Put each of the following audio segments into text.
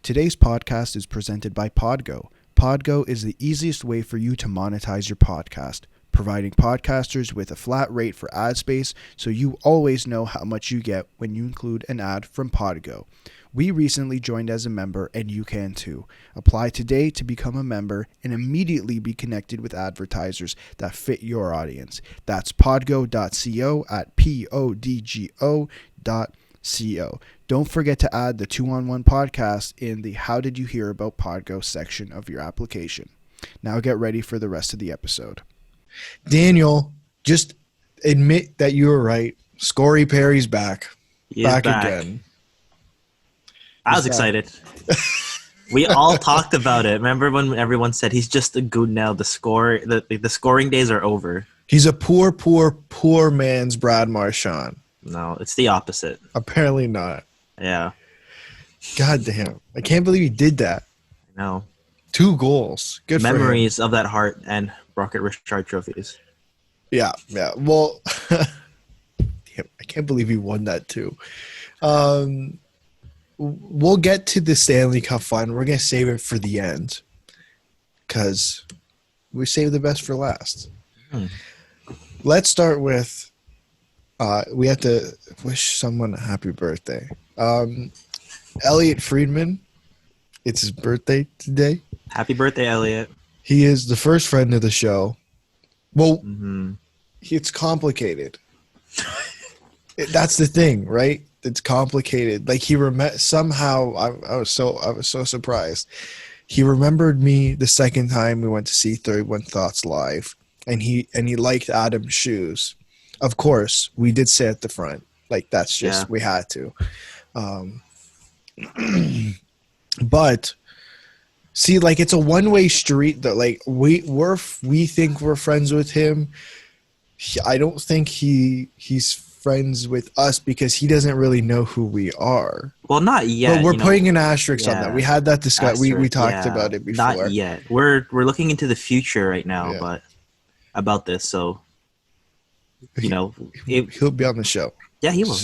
Today's podcast is presented by PODGO. PODGO is the easiest way for you to monetize your podcast, providing podcasters with a flat rate for ad space so you always know how much you get when you include an ad from PODGO. We recently joined as a member and you can too. Apply today to become a member and immediately be connected with advertisers that fit your audience. That's podgo.co at podgo.co. Don't forget to add the 2-on-1 podcast in the How Did You Hear About PODGO section of your application. Now get ready for the rest of the episode. Daniel, just admit that you were right. Scorey Perry's back. Back again. I was excited. We all talked about it. Remember when everyone said he's just a good now? The scoring days are over. He's a poor man's Brad Marchand. No, it's the opposite. Apparently not. Yeah. God damn. I can't believe he did that. No. 2 goals. Good Memories of that Hart and Rocket Richard trophies. Yeah. Well, damn, I can't believe he won that too. We'll get to the Stanley Cup final. We're going to save it for the end because we saved the best for last. Let's start with we have to wish someone a happy birthday. Elliot Friedman, it's his birthday today. Happy birthday, Elliot. He is the first friend of the show. Well, It's complicated. That's the thing, right? It's complicated. Like he somehow I was so surprised. He remembered me the second time we went to see 31 Thoughts live, and he liked Adam's shoes. Of course, we did sit at the front. Like that's just we had to. But see, like it's a one-way street that like we think we're friends with him. I don't think he's friends with us because he doesn't really know who we are. Well, not yet. But we're putting an asterisk on that. We had that discussion. We talked about it before. Not yet. We're looking into the future right now, but about this. So, he'll be on the show. Yeah, he will.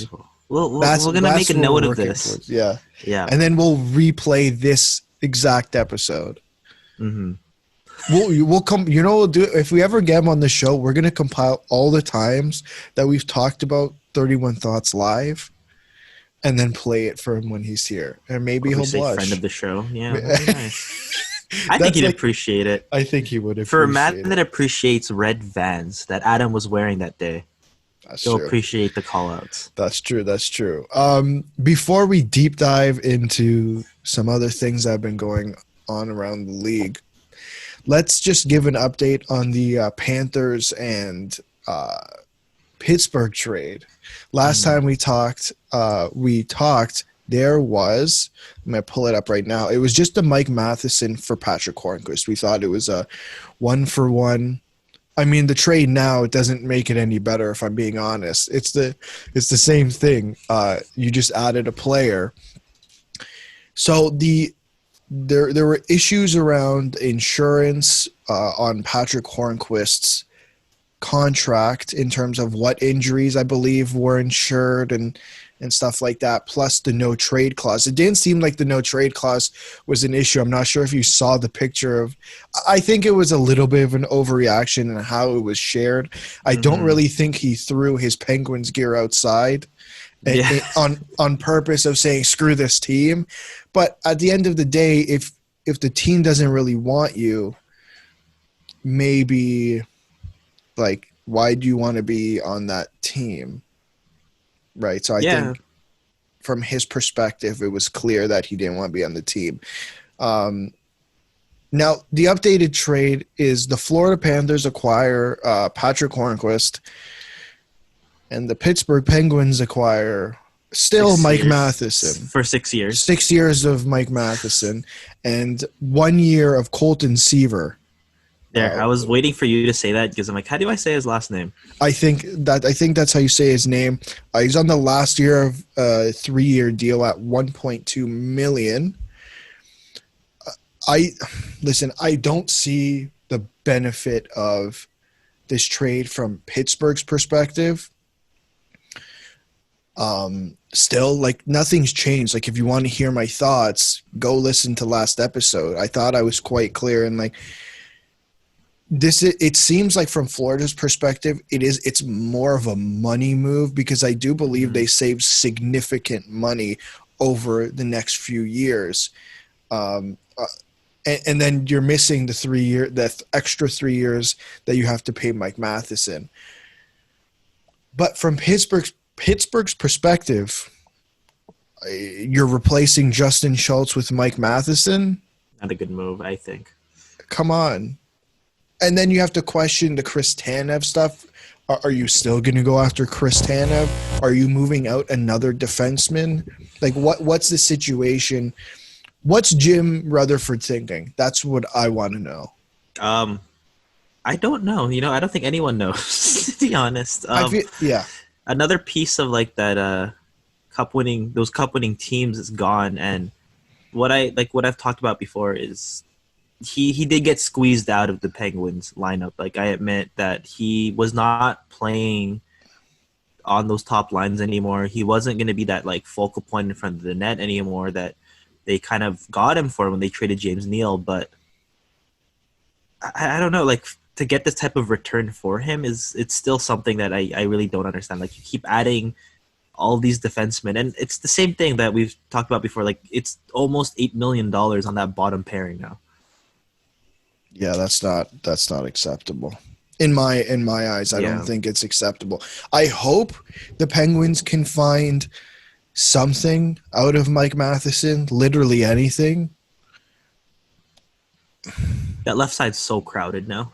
We're gonna make a note of this. Towards. Yeah. And then we'll replay this exact episode. We'll come. We'll do it if we ever get him on the show. We're gonna compile all the times that we've talked about 31 Thoughts live, and then play it for him when he's here, and maybe he'll blush. Friend of the show, yeah. Nice. I think he'd appreciate it. I think he would appreciate it. For a man that appreciates red Vans that Adam was wearing that day, he'll appreciate the call-outs. That's true. Before we deep dive into some other things that have been going on around the league, let's just give an update on the Panthers and Pittsburgh trade. Last time we talked, there was, I'm going to pull it up right now. It was just a Mike Matheson for Patrik Laine. We thought it was a 1-for-1. I mean, the trade now, it doesn't make it any better if I'm being honest. It's the same thing. You just added a player. So there were issues around insurance on Patrik Hornqvist's contract in terms of what injuries I believe were insured and stuff like that, plus the no trade clause. It didn't seem like the no trade clause was an issue. I'm not sure if you saw the picture of – I think it was a little bit of an overreaction in how it was shared. I don't really think he threw his Penguins gear outside on purpose of saying screw this team. But at the end of the day, if the team doesn't really want you, maybe like why do you want to be on that team? Right. So I think from his perspective, it was clear that he didn't want to be on the team. Now, the updated trade is the Florida Panthers acquire Patrik Hornqvist, and the Pittsburgh Penguins acquire Mike Matheson. For 6 years. 6 years of Mike Matheson and 1 year of Colton Seaver. I was waiting for you to say that because I'm like, how do I say his last name? I think that's how you say his name. He's on the last year of a 3-year deal at $1.2 million. I don't see the benefit of this trade from Pittsburgh's perspective. Still, like, nothing's changed. Like, if you want to hear my thoughts, go listen to last episode. I thought I was quite clear, and like this, it seems like from Florida's perspective, it's more of a money move, because I do believe they save significant money over the next few years. And then you're missing the extra 3 years that you have to pay Mike Matheson. But from Pittsburgh's perspective, you're replacing Justin Schultz with Mike Matheson. Not a good move, I think. Come on. And then you have to question the Chris Tanev stuff. Are you still going to go after Chris Tanev? Are you moving out another defenseman? Like, what's the situation? What's Jim Rutherford thinking? That's what I want to know. I don't know. I don't think anyone knows, to be honest. Yeah. Another piece of like that those cup winning teams is gone, and what I've talked about before is he did get squeezed out of the Penguins lineup. Like, I admit that he was not playing on those top lines anymore. He wasn't going to be that like focal point in front of the net anymore that they kind of got him for when they traded James Neal. But I don't know, like, to get this type of return for him it's still something that I really don't understand. Like, you keep adding all these defensemen, and it's the same thing that we've talked about before. Like, it's almost $8 million on that bottom pairing now. Yeah, that's not acceptable. In my eyes, I don't think it's acceptable. I hope the Penguins can find something out of Mike Matheson, literally anything. That left side's so crowded now.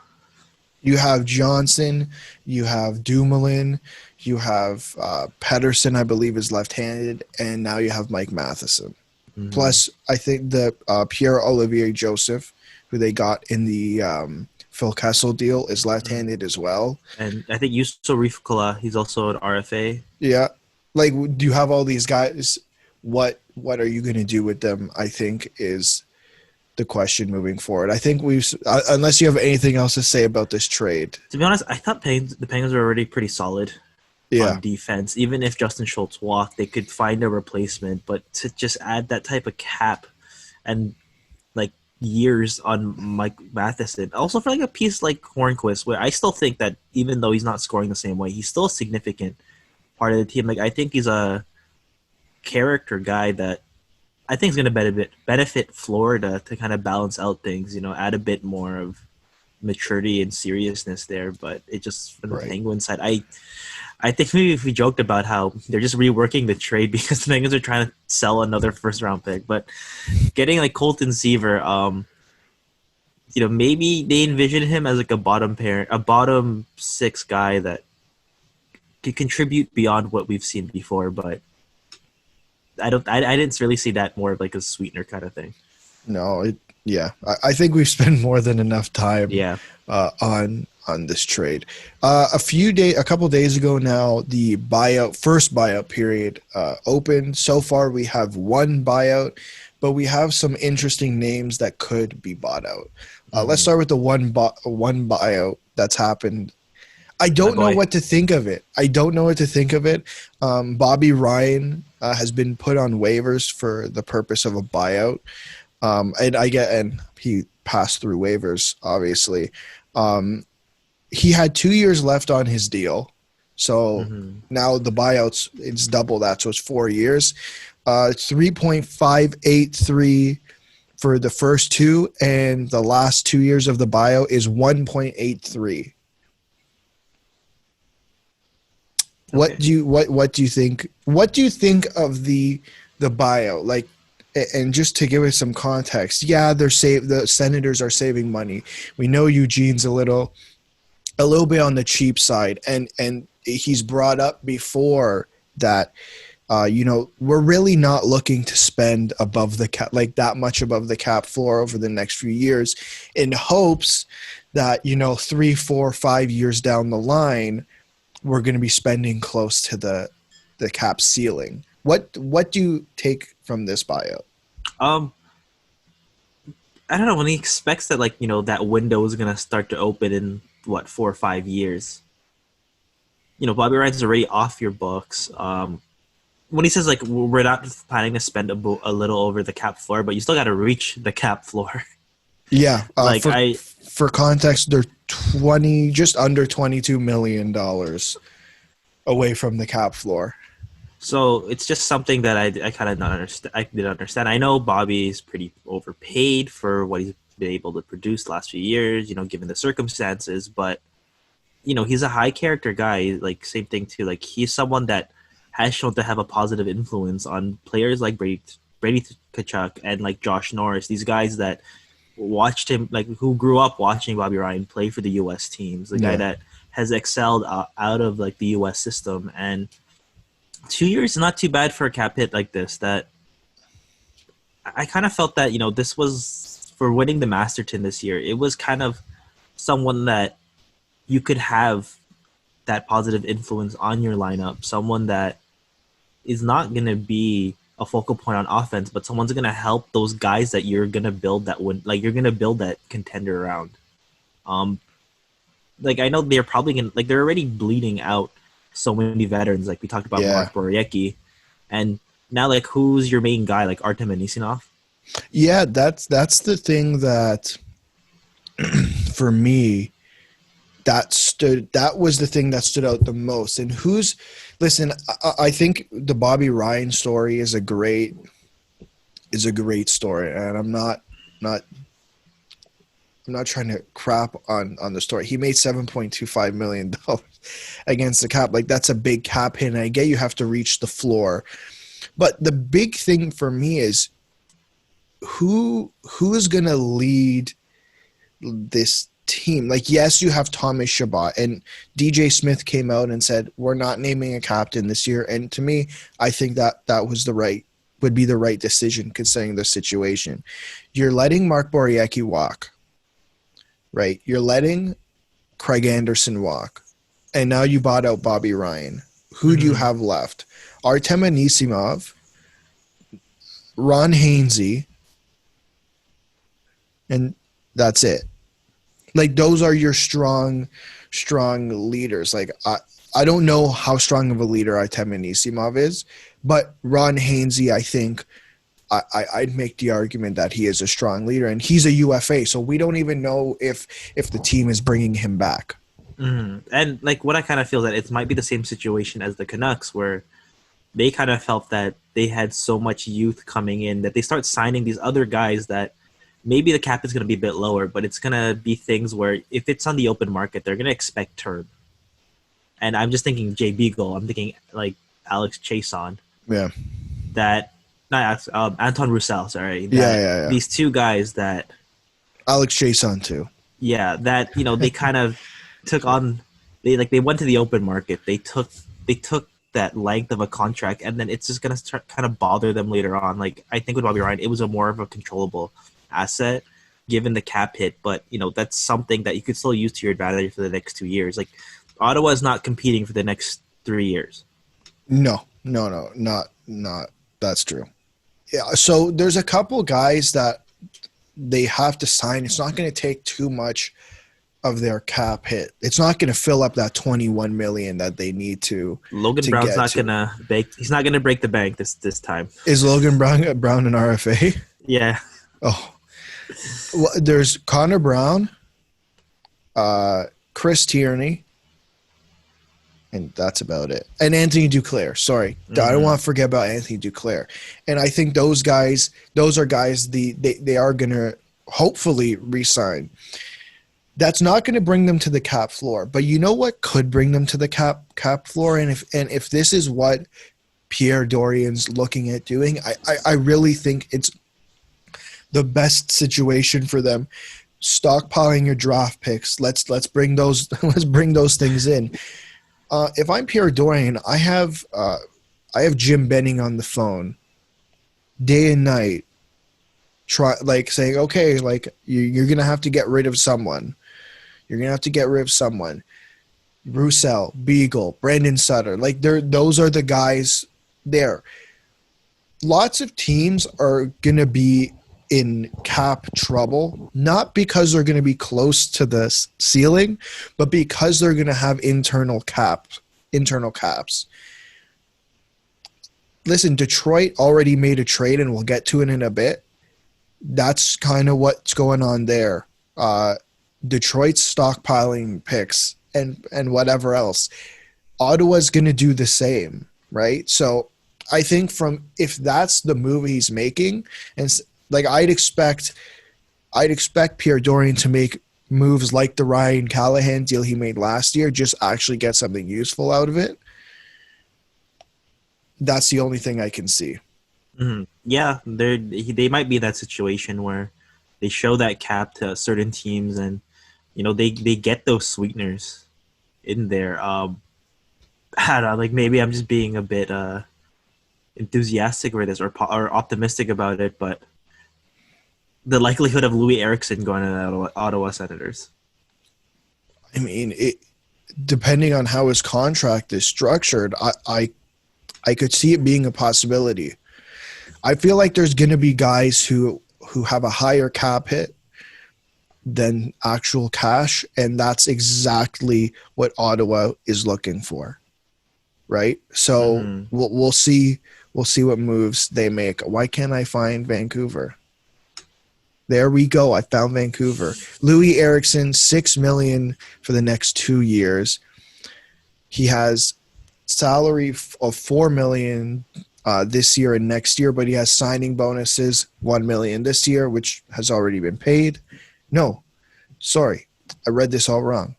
You have Johnson, you have Dumoulin, you have Pedersen, I believe, is left-handed, and now you have Mike Matheson. Mm-hmm. Plus, I think the Pierre-Olivier Joseph, who they got in the Phil Kessel deal, is left-handed as well. And I think Juuso Riikola, he's also an RFA. Yeah. Like, do you have all these guys? What are you going to do with them, I think, is the question moving forward. I think unless you have anything else to say about this trade. To be honest, I thought the Penguins were already pretty solid on defense. Even if Justin Schultz walked, they could find a replacement. But to just add that type of cap and like years on Mike Matheson, also for like a piece like Hornquist, where I still think that even though he's not scoring the same way, he's still a significant part of the team. Like, I think he's a character guy that I think is going to benefit Florida to kind of balance out things, add a bit more of maturity and seriousness there. But it just, from the Penguins side, I think maybe if we joked about how they're just reworking the trade because the Penguins are trying to sell another first-round pick. But getting like Colton Seaver, maybe they envision him as like a bottom six guy that could contribute beyond what we've seen before, but I didn't really see that more of like a sweetener kind of thing. No, I think we've spent more than enough time on this trade. A couple days ago now, the first buyout period opened. So far we have one buyout, but we have some interesting names that could be bought out. Let's start with the one buyout that's happened. I don't know what to think of it. Bobby Ryan has been put on waivers for the purpose of a buyout. And he passed through waivers, obviously. He had 2 years left on his deal. So now the buyouts, it's double that. So it's 4 years. 3.583 for the first two, and the last 2 years of the buyout is 1.83. What do you think? What do you think of the buyout? Like, and just to give us some context, the Senators are saving money. We know Eugene's a little bit on the cheap side, and he's brought up before that. We're really not looking to spend above the cap, like that much above the cap floor over the next few years, in hopes that 3, 4, 5 years down the line, we're going to be spending close to the cap ceiling. What do you take from this buyout? I don't know, when he expects that that window is going to start to open in 4 or 5 years. Bobby Ryan's already off your books. when he says like we're not planning to spend a little over the cap floor, but you still got to reach the cap floor. Yeah. Like For context, they're just under $22 million away from the cap floor. So it's just something that I kind of not understand. I didn't understand. I know Bobby's pretty overpaid for what he's been able to produce the last few years, given the circumstances. But he's a high character guy. Like same thing too. Like he's someone that has shown to have a positive influence on players like Brady Tkachuk and like Josh Norris. These guys that watched him, like who grew up watching Bobby Ryan play for the U.S. teams. The guy that has excelled out of like the U.S. system. And 2 years is not too bad for a cap hit like this. That I kind of felt that this was for winning the Masterton this year. It was kind of someone that you could have that positive influence on your lineup. Someone that is not going to be a focal point on offense, but someone's going to help those guys that you're going to build that win. Like you're going to build that contender around. Like I know they're probably going to, like they're already bleeding out so many veterans. Like we talked about Mark Borowiecki, and now like who's your main guy? Like Artem Anisimov? Yeah, that's the thing that for me that was the thing that stood out the most. And listen, I think the Bobby Ryan story is a great story, and I'm not trying to crap on the story. He made $7.25 million against the cap. Like that's a big cap hit, and I get you have to reach the floor. But the big thing for me is who is going to lead this team. Like, yes, you have Thomas Chabot, and DJ Smith came out and said, we're not naming a captain this year. And to me, I think that would be the right decision considering the situation. You're letting Mark Borowiecki walk. Right, you're letting Craig Anderson walk, and now you bought out Bobby Ryan. Who do you have left? Artem Anisimov, Ron Hainsey, and that's it. Like those are your strong leaders. Like I don't know how strong of a leader Artem Anisimov is, but Ron Hainsey, I think. I'd make the argument that he is a strong leader, and he's a UFA, so we don't even know if the team is bringing him back. And like what I kind of feel that it might be the same situation as the Canucks, where they kind of felt that they had so much youth coming in that they start signing these other guys that maybe the cap is going to be a bit lower, but it's going to be things where if it's on the open market, they're going to expect turn. And I'm just thinking Jay Beagle. I'm thinking like Alex Chason. Yeah. Anton Roussel, sorry. Yeah. These two guys that Alex Chason too. Yeah, that they kind of took on. They went to the open market. They took that length of a contract, and then it's just gonna start kind of bother them later on. Like I think with Bobby Ryan, it was a more of a controllable asset given the cap hit, but that's something that you could still use to your advantage for the next 2 years. Like Ottawa is not competing for the next 3 years. No, not. That's true. Yeah, so there's a couple guys that they have to sign. It's not going to take too much of their cap hit. It's not going to fill up that $21 million that they need to. Logan Brown's not going to break. He's not going to break the bank this time. Is Logan Brown an RFA? Yeah. Oh, well, there's Connor Brown, Chris Tierney. And that's about it. And Anthony Duclair. Sorry. I don't want to forget about Anthony Duclair. And I think those are guys they are going to hopefully re-sign. That's not going to bring them to the cap floor. But you know what could bring them to the cap floor? And if this is what Pierre Dorian's looking at doing, I really think it's the best situation for them. Stockpiling your draft picks. Let's bring those things in. If I'm Pierre Dorian, I have Jim Benning on the phone day and night, saying, okay, like you're gonna have to get rid of someone. You're gonna have to get rid of someone. Roussel, Beagle, Brandon Sutter, like those are the guys there. Lots of teams are gonna be in cap trouble, not because they're going to be close to the ceiling, but because they're going to have internal caps. listen, Detroit already made a trade, and we'll get to it in a bit. That's kind of what's going on there. Detroit's stockpiling picks and whatever else. Ottawa's going to do the same, right? So I think if that's the move he's making, and like I'd expect Pierre Dorion to make moves like the Ryan Callahan deal he made last year, just actually get something useful out of it. That's the only thing I can see. Mm-hmm. Yeah, they might be in that situation where they show that cap to certain teams, and they get those sweeteners in there. I don't know, like maybe I'm just being a bit enthusiastic over this or optimistic about it, but the likelihood of Louis Eriksson going to the Ottawa Senators. I mean, depending on how his contract is structured, I could see it being a possibility. I feel like there's going to be guys who have a higher cap hit than actual cash, and that's exactly what Ottawa is looking for, right? So we'll see what moves they make. Why can't I find Vancouver? There we go. I found Vancouver. Louis Eriksson, $6 million for the next 2 years. He has salary of $4 million this year and next year, but he has signing bonuses, $1 million this year, which has already been paid. No, sorry, I read this all wrong.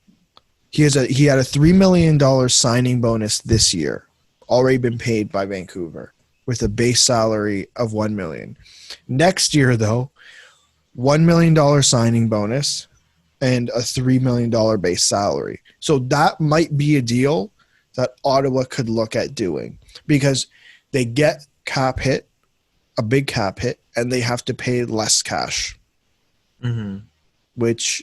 He had a $3 million signing bonus this year, already been paid by Vancouver, with a base salary of $1 million. Next year, though, $1 million signing bonus and a $3 million base salary. So that might be a deal that Ottawa could look at doing, because they get a big cap hit, and they have to pay less cash, which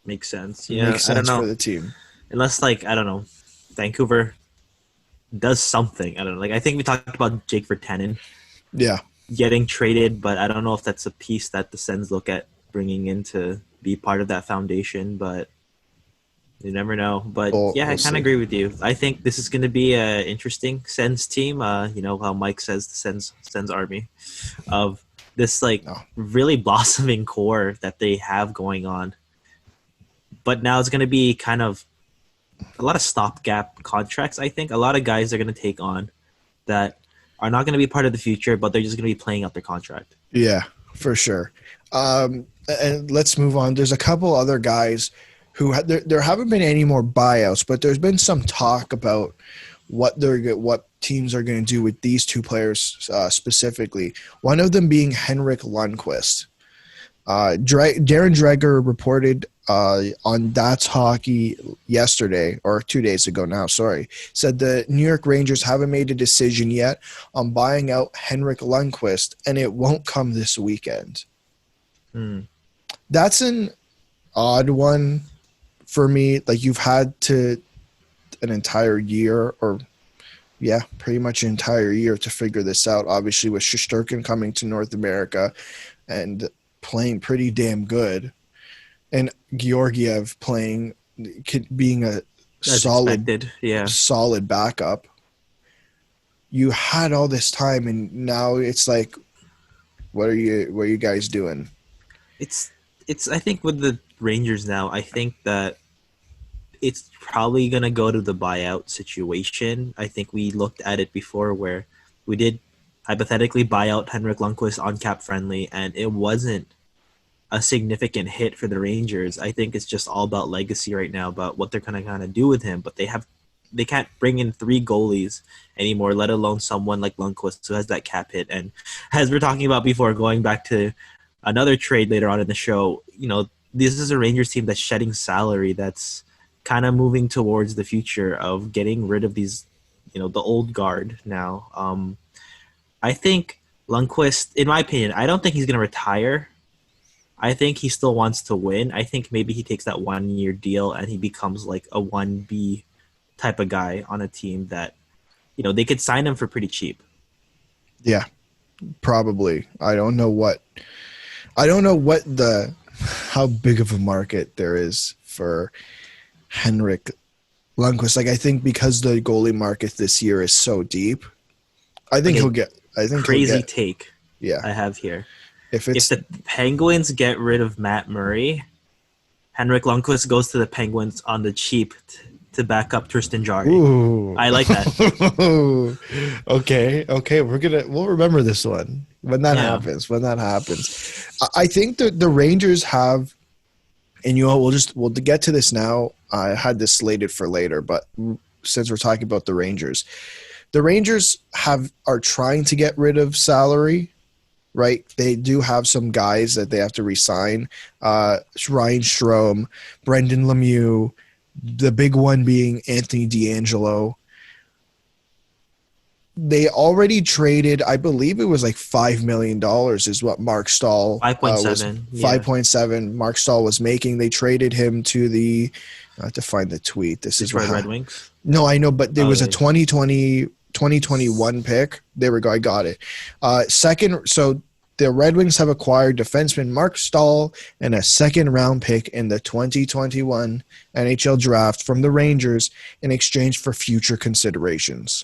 makes sense. Yeah, makes sense I don't know. For the team. Unless, I don't know, Vancouver does something. I don't know. I think we talked about Jake Virtanen. Yeah. Getting traded, but I don't know if that's a piece that the Sens look at bringing in to be part of that foundation, but you never know. But I kind of agree with you. I think this is going to be an interesting Sens team. How Mike says the Sens army of this really blossoming core that they have going on. But now it's going to be kind of a lot of stopgap contracts. I think a lot of guys are going to take on that are not going to be part of the future, but they're just going to be playing out their contract. Yeah, for sure. And let's move on. There's a couple other guys who there haven't been any more buyouts, but there's been some talk about what teams are going to do with these two players specifically. One of them being Henrik Lundqvist. Darren Dreger reported on That's Hockey yesterday, or 2 days ago now, said the New York Rangers haven't made a decision yet on buying out Henrik Lundqvist, and it won't come this weekend. That's an odd one for me. You've had an entire year, or pretty much an entire year to figure this out. Obviously, with Shesterkin coming to North America and playing pretty damn good, and Georgiev being a solid backup. You had all this time, and now it's what are you guys doing? It's I think with the Rangers now, I think that it's probably going to go to the buyout situation. I think we looked at it before where we did hypothetically buy out Henrik Lundqvist on cap friendly, and it wasn't a significant hit for the Rangers. I think it's just all about legacy right now, about what they're going to kind of do with him. But they can't bring in 3 goalies anymore, let alone someone like Lundqvist who has that cap hit. And as we're talking about before, going back to another trade later on in the show, this is a Rangers team that's shedding salary, that's kind of moving towards the future of getting rid of these, the old guard now. I think Lundqvist, in my opinion, I don't think he's going to retire. I think he still wants to win. I think maybe he takes that 1-year deal and he becomes a 1B type of guy on a team that, they could sign him for pretty cheap. Yeah, probably. I don't know how big of a market there is for Henrik Lundqvist. I think because the goalie market this year is so deep, I think Okay, he'll get. I think crazy he'll get. take Yeah. I have here. If If the Penguins get rid of Matt Murray, Henrik Lundqvist goes to the Penguins on the cheap to back up Tristan Jarry. Ooh. I like that. Okay. We'll remember this one when that happens. I think the Rangers have, and we'll get to this now. I had this slated for later, but since we're talking about the Rangers are trying to get rid of salary. Right, they do have some guys that they have to re-sign. Ryan Strome, Brendan Lemieux, the big one being Anthony DeAngelo. They already traded, I believe it was like $5 million is what Mark Stahl 5.7. 5.7 Mark Stahl was making. They traded him to the, I have to find the tweet. This Detroit is Red Wings. No, I know, but there was a 2021 pick. There we go. I got it. Second, so the Red Wings have acquired defenseman Mark Stahl and a second-round pick in the 2021 NHL draft from the Rangers in exchange for future considerations.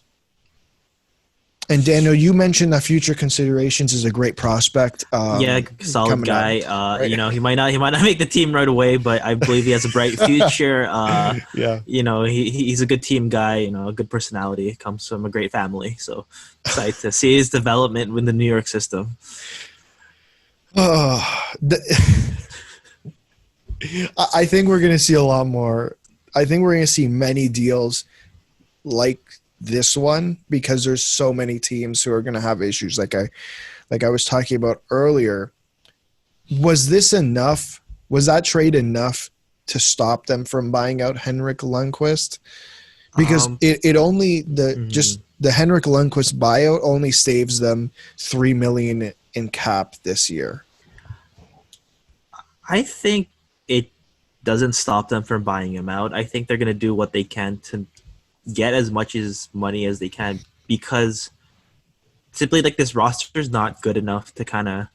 And Daniel, you mentioned that future considerations is a great prospect. Solid guy. Right. He might not make the team right away, but I believe he has a bright future. He's a good team guy. A good personality. Comes from a great family. So excited to see his development in the New York system. I think we're going to see a lot more. I think we're going to see many deals like this one because there's so many teams who are going to have issues like I was talking about earlier. Was this enough? Was that trade enough to stop them from buying out Henrik Lundqvist? Because it only just the Henrik Lundqvist buyout only saves them $3 million in cap this year. I think it doesn't stop them from buying him out. I think they're going to do what they can to get as much money as they can because simply like this roster is not good enough to kind of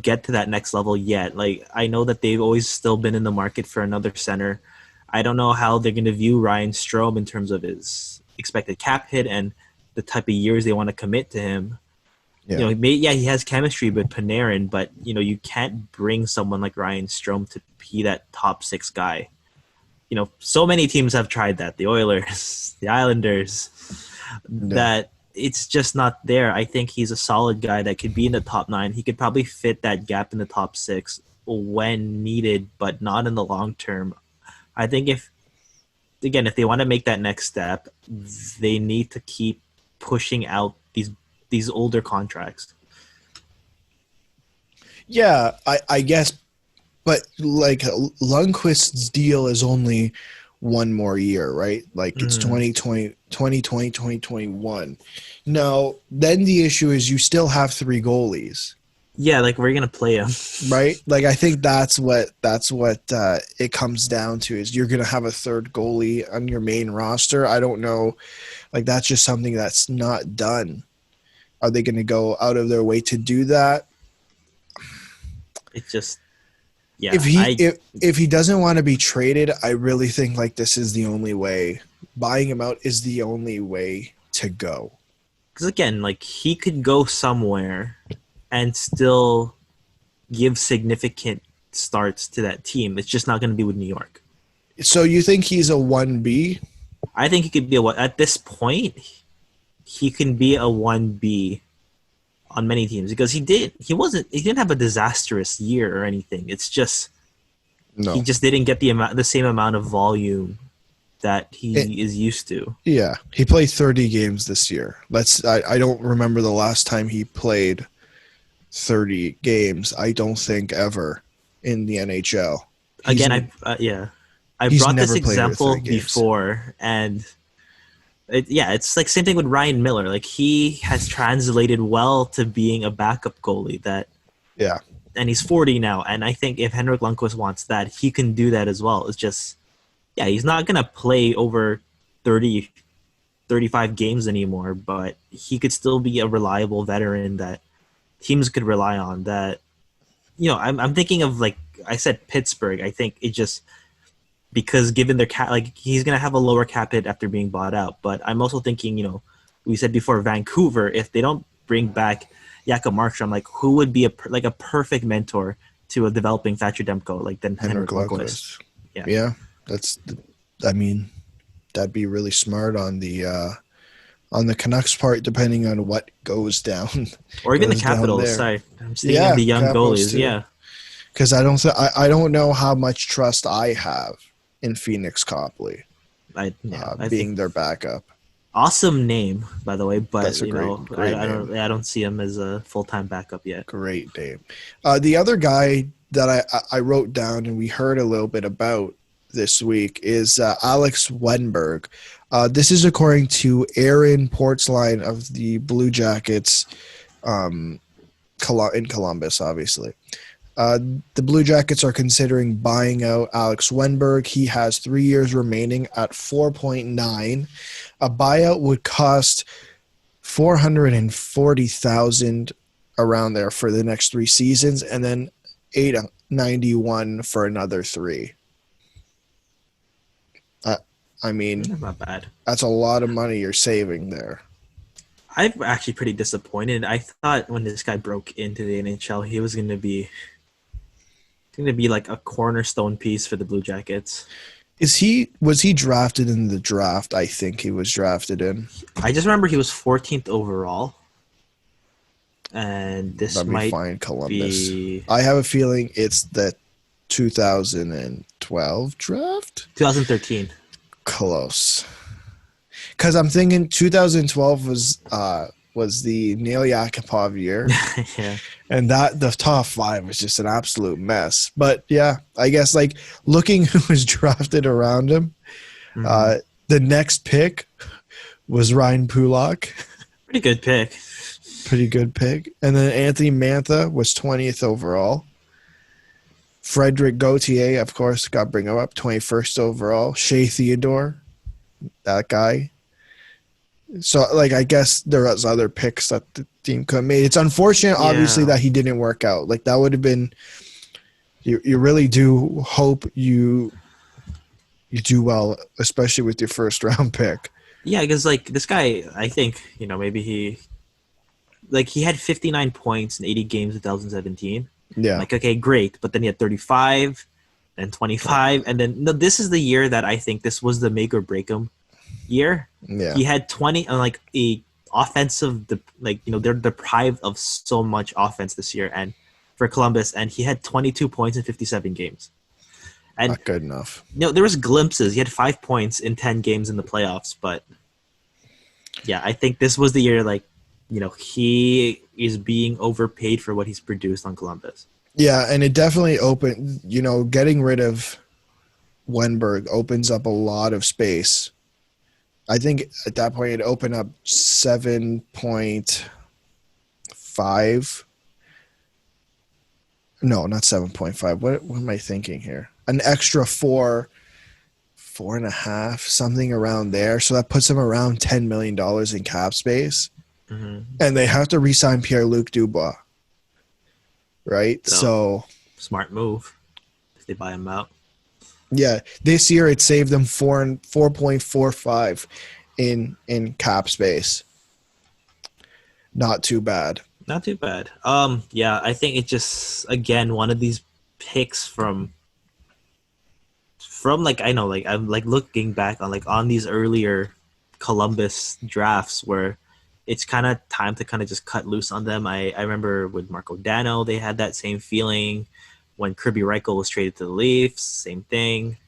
get to that next level yet. Like I know that they've always still been in the market for another center. I don't know how they're going to view Ryan Strome in terms of his expected cap hit and the type of years they want to commit to him. Yeah. He has chemistry with Panarin, but you can't bring someone like Ryan Strome to be that top 6 guy. So many teams have tried that. The Oilers, the Islanders, that it's just not there. I think he's a solid guy that could be in the top 9. He could probably fit that gap in the top 6 when needed, but not in the long term. I think if they want to make that next step, they need to keep pushing out these older contracts. Yeah, I guess, but like Lundqvist's deal is only one more year, right? Like it's 2020, 2021. Now, then the issue is you still have 3 goalies. Yeah, like we're gonna play him, right? Like I think that's what it comes down to is you're gonna have a 3rd goalie on your main roster. I don't know, like that's just something that's not done. Are they going to go out of their way to do that? It's just, yeah. If he doesn't want to be traded, I really think like this is the only way. Buying him out is the only way to go. Because again, like he could go somewhere and still give significant starts to that team. It's just not going to be with New York. So you think he's a 1B? I think he could be at this point. He can be a 1B on many teams because he didn't have a disastrous year or anything. It's just he just didn't get the same amount of volume that he is used to. Yeah, he played 30 games this year. I don't remember the last time he played 30 games. I don't think ever in the NHL. I brought this example before and. It's like same thing with Ryan Miller. Like he has translated well to being a backup goalie. And he's 40 now. And I think if Henrik Lundqvist wants that, he can do that as well. It's just, he's not gonna play over 30, 35 games anymore, but he could still be a reliable veteran that teams could rely on. That I'm thinking of like I said, Pittsburgh. I think it just. Because given their cap, like he's gonna have a lower cap hit after being bought out. But I'm also thinking, we said before, Vancouver, if they don't bring back Jakob Markstrom, like who would be a perfect mentor to a developing Thatcher Demko, like then Henrik Lundqvist. Yeah, I mean, that'd be really smart on the Canucks part, depending on what goes down. Or even the Capitals. Sorry, I'm just thinking of the young Capitals goalies. Too. Yeah, because I don't know how much trust I have in Phoenix Copley. Being their backup. Awesome name, by the way, but I don't see him as a full-time backup yet. Great name. The other guy that I wrote down and we heard a little bit about this week is Alex Wenberg. This is according to Aaron Portzline of the Blue Jackets in Columbus, obviously. The Blue Jackets are considering buying out Alex Wenberg. He has 3 years remaining at 4.9. A buyout would cost $440,000 around there for the next 3 seasons, and then $891 for another 3. I mean, not bad. That's a lot of money you're saving there. I'm actually pretty disappointed. I thought when this guy broke into the NHL, he was going to be like a cornerstone piece for the Blue Jackets. Was he drafted in the draft? I think he was drafted in. I just remember he was 14th overall. And this might find Columbus. I have a feeling it's the 2012 draft? 2013. Close. Because I'm thinking 2012 was the Neil Yakupov year. Yeah. And the top 5 was just an absolute mess. But yeah, I guess like looking who was drafted around him, the next pick was Ryan Pulock. Pretty good pick. And then Anthony Mantha was 20th overall. Frederick Gauthier, of course, got to bring him up, 21st overall. Shea Theodore, that guy. So, like, I guess there was other picks that the team could have made. It's unfortunate, obviously, that he didn't work out. Like, that would have been – you really do hope you do well, especially with your first-round pick. Yeah, because, like, this guy, I think, maybe he had 59 points in 80 games in 2017. Yeah. Like, okay, great. But then he had 35 and 25. And then this is the year that I think this was the make or break him year. Yeah. He had 20 and like a offensive, they're deprived of so much offense this year and for Columbus. And he had 22 points in 57 games. And not good enough. There was glimpses. He had 5 points in 10 games in the playoffs. But yeah, I think this was the year he is being overpaid for what he's produced on Columbus. Yeah, and it definitely opened, getting rid of Wenberg opens up a lot of space. I think at that point it opened up 7.5. No, not 7.5. What am I thinking here? An extra 4.5, something around there. So that puts them around $10 million in cap space. Mm-hmm. And they have to re-sign Pierre-Luc Dubois, right? So smart move if they buy him out. Yeah, this year it saved them 4.45 in cap space. Not too bad. Not too bad. Yeah, I think it just again one of these picks from like I know like I'm like looking back on these earlier Columbus drafts where it's kind of time to kind of just cut loose on them. I remember with Marco Dano, they had that same feeling. When Kirby Reichel was traded to the Leafs, same thing.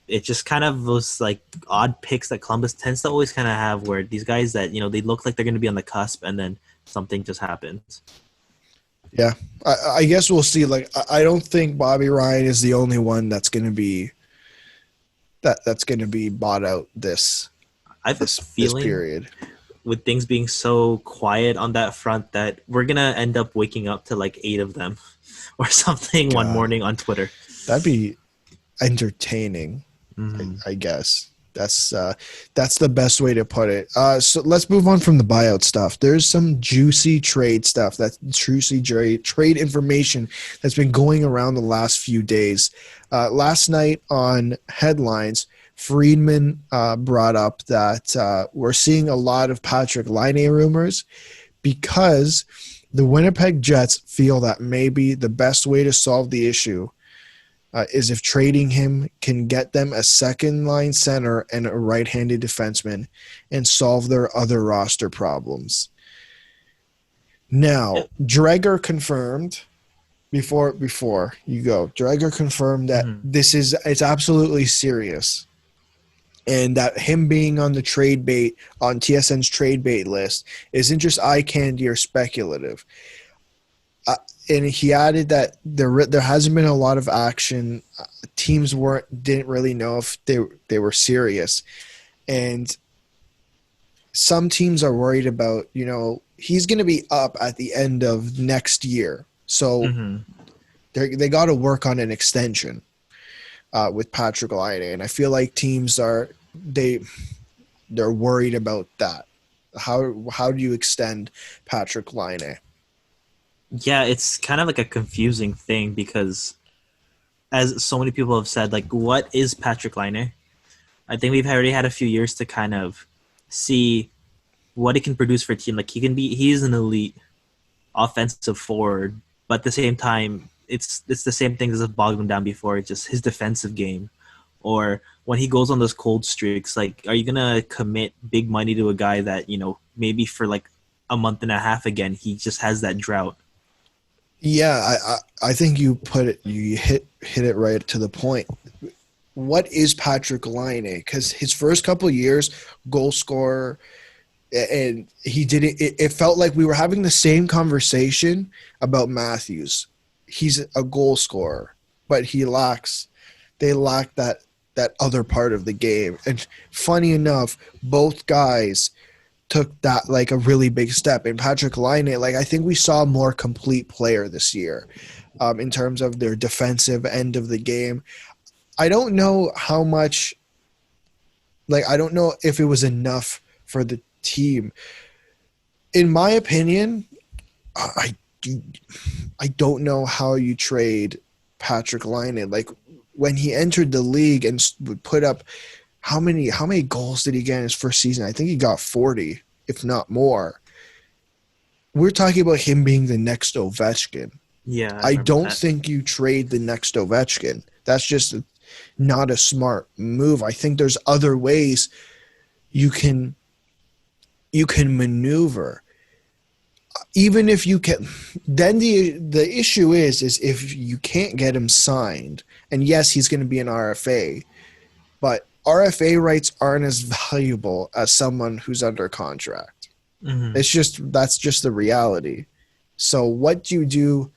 It just kind of was like odd picks that Columbus tends to always kind of have where these guys that, they look like they're going to be on the cusp and then something just happens. Yeah. I guess we'll see. Like, I don't think Bobby Ryan is the only one that's going to be that's going to be bought out this period. With things being so quiet on that front that we're going to end up waking up to like 8 of them or something one morning on Twitter. That'd be entertaining, I guess. That's the best way to put it. So let's move on from the buyout stuff. There's some juicy trade stuff, trade information that's been going around the last few days. Last night on Headlines, Friedman brought up that we're seeing a lot of Patrik Laine rumors because the Winnipeg Jets feel that maybe the best way to solve the issue is if trading him can get them a second-line center and a right-handed defenseman and solve their other roster problems. Now, Dreger confirmed before you go. Dreger confirmed that it's absolutely serious, and that him being on the trade bait on TSN's trade bait list isn't just eye candy or speculative. And he added that there hasn't been a lot of action. Teams didn't really know if they were serious, and some teams are worried about, he's going to be up at the end of next year, so they got to work on an extension with Patrik Laine, and I feel like teams they're worried about that. How do you extend Patrik Laine? Yeah, it's kind of like a confusing thing because, as so many people have said, like, what is Patrik Laine? I think we've already had a few years to kind of see what he can produce for a team. Like, he's an elite offensive forward, but at the same time, it's the same thing as I've bogged him down before. It's just his defensive game, or when he goes on those cold streaks. Like, are you gonna commit big money to a guy that maybe for like a month and a half again he just has that drought? Yeah, I think you hit it right to the point. What is Patrik Laine? Because his first couple of years, goal scorer, and he did it. It felt like we were having the same conversation about Matthews. He's a goal scorer, but they lack that other part of the game. And funny enough, both guys took that like a really big step. And Patrik Laine, like, I think we saw a more complete player this year in terms of their defensive end of the game. I don't know how much, like, I don't know if it was enough for the team. In my opinion, I don't know how you trade Patrik Laine. Like, when he entered the league and would put up, how many goals did he get in his first season? I think he got 40, if not more. We're talking about him being the next Ovechkin. Yeah, I don't think you trade the next Ovechkin. That's just not a smart move. I think there's other ways you can maneuver. Even if you can, then the issue is if you can't get him signed, and yes, he's going to be an RFA, but RFA rights aren't as valuable as someone who's under contract. That's just the reality. So what do you do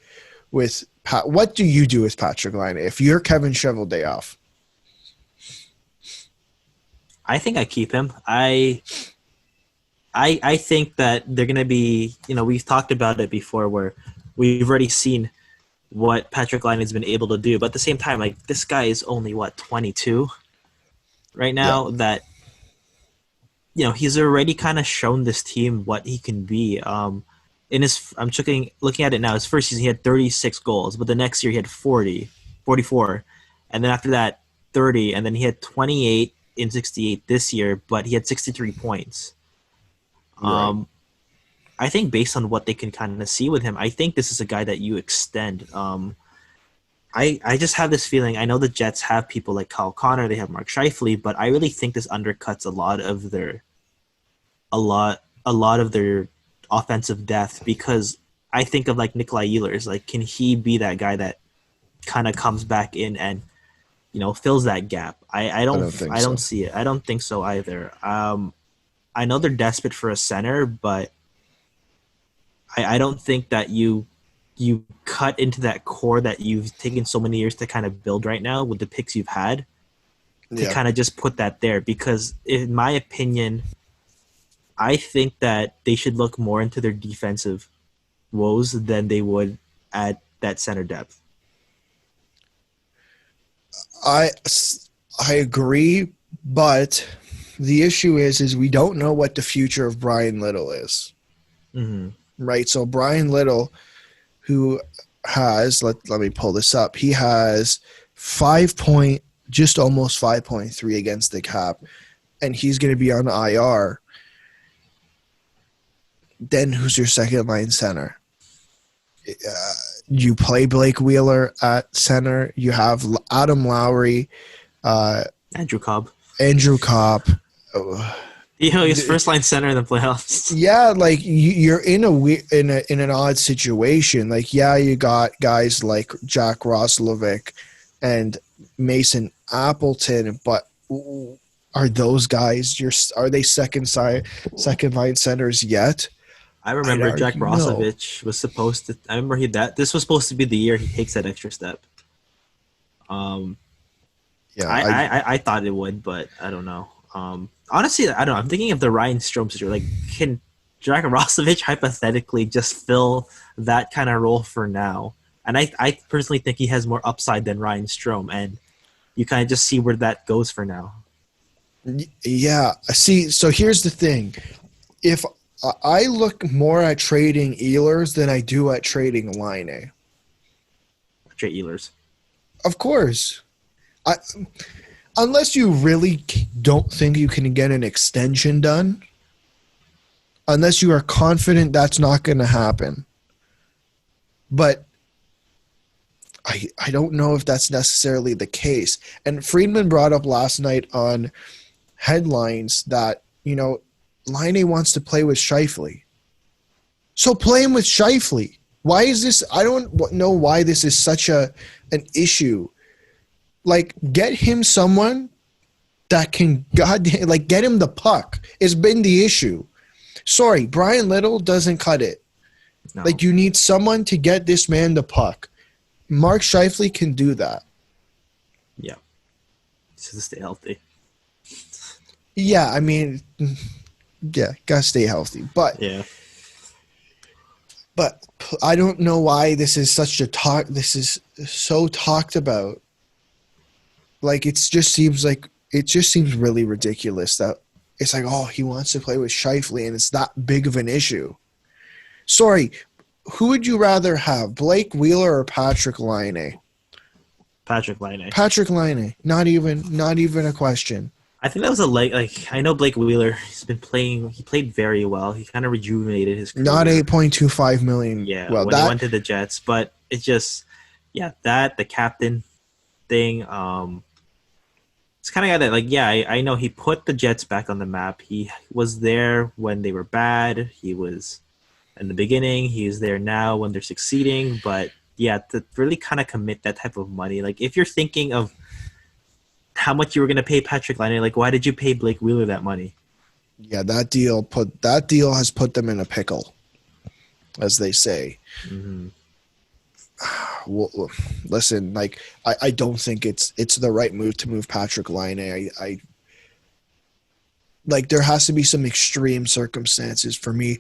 with Patrik Laine if you're Kevin Cheveldayoff? I think I keep him. I think that they're going to be, we've talked about it before where we've already seen what Patrik Laine has been able to do. But at the same time, like, this guy is only, 22 right now, that, he's already kind of shown this team what he can be. I'm looking at it now, his first season he had 36 goals, but the next year he had 44. And then after that, 30. And then he had 28 in 68 this year, but he had 63 points. Right. I think based on what they can kind of see with him, I think this is a guy that you extend. I just have this feeling. I know the Jets have people like Kyle Connor, they have Mark Scheifele, but I really think this undercuts a lot of their offensive depth, because I think of like Nikolai Ehlers. Like, can he be that guy that kind of comes back in and fills that gap? I don't see it. I don't think so either. I know they're desperate for a center, but I don't think that you cut into that core that you've taken so many years to kind of build right now with the picks you've had to kind of just put that there. Because in my opinion, I think that they should look more into their defensive woes than they would at that center depth. I agree, but the issue is we don't know what the future of Brian Little is. Right? So Brian Little, who has, let me pull this up, he has 5.6 just almost 5.3 against the cap, and he's going to be on IR. Then who's your second line center? You play Blake Wheeler at center. You have Adam Lowry, Andrew Cobb. His first line center in the playoffs. Yeah, like you're in an odd situation. Like, yeah, you got guys like Jack Roslovic and Mason Appleton, but are those guys are they second line centers yet? I remember Jack Roslovic was supposed to. I remember this was supposed to be the year he takes that extra step. Yeah, I thought it would, but I don't know. Honestly, I don't know. I'm thinking of the Ryan Strome situation. Like, can Jack Roslovic hypothetically just fill that kind of role for now? And I personally think he has more upside than Ryan Strome, and you kind of just see where that goes for now. Yeah. See, so here's the thing. If I look more at trading Ehlers than I do at trading Laine. Trade Ehlers. Of course. Unless you really don't think you can get an extension done, unless you are confident that's not going to happen. But I don't know if that's necessarily the case. And Friedman brought up last night on headlines that, Laine wants to play with Scheifele. So play him with Scheifele. Why is this? I don't know why this is such an issue. Like, get him someone that can get him the puck. It's been the issue. Sorry, Brian Little doesn't cut it. No. Like, you need someone to get this man the puck. Mark Scheifele can do that. Yeah. Just to stay healthy. Yeah, I mean, yeah, gotta stay healthy. But yeah. But I don't know why this is such a talk. This is so talked about. Like, it just seems really ridiculous that it's like, oh, he wants to play with Scheifele and it's that big of an issue. Sorry, who would you rather have, Blake Wheeler or Patrik Laine? Patrik Laine. Patrik Laine. Not even a question. I think that was I know Blake Wheeler. He's been playing. He played very well. He kind of rejuvenated his career. Not $8.25 million. Yeah, well, when he went to the Jets, but it's just, the captain thing. It's kind of got that. Like, I know he put the Jets back on the map. He was there when they were bad. He was in the beginning. He is there now when they're succeeding. But to really kind of commit that type of money, like if you're thinking of how much you were going to pay Patrik Laine, like why did you pay Blake Wheeler that money? Yeah, that deal has put them in a pickle, as they say. Mm-hmm. Well, listen, like I don't think it's the right move to move Patrik Laine. I like there has to be some extreme circumstances for me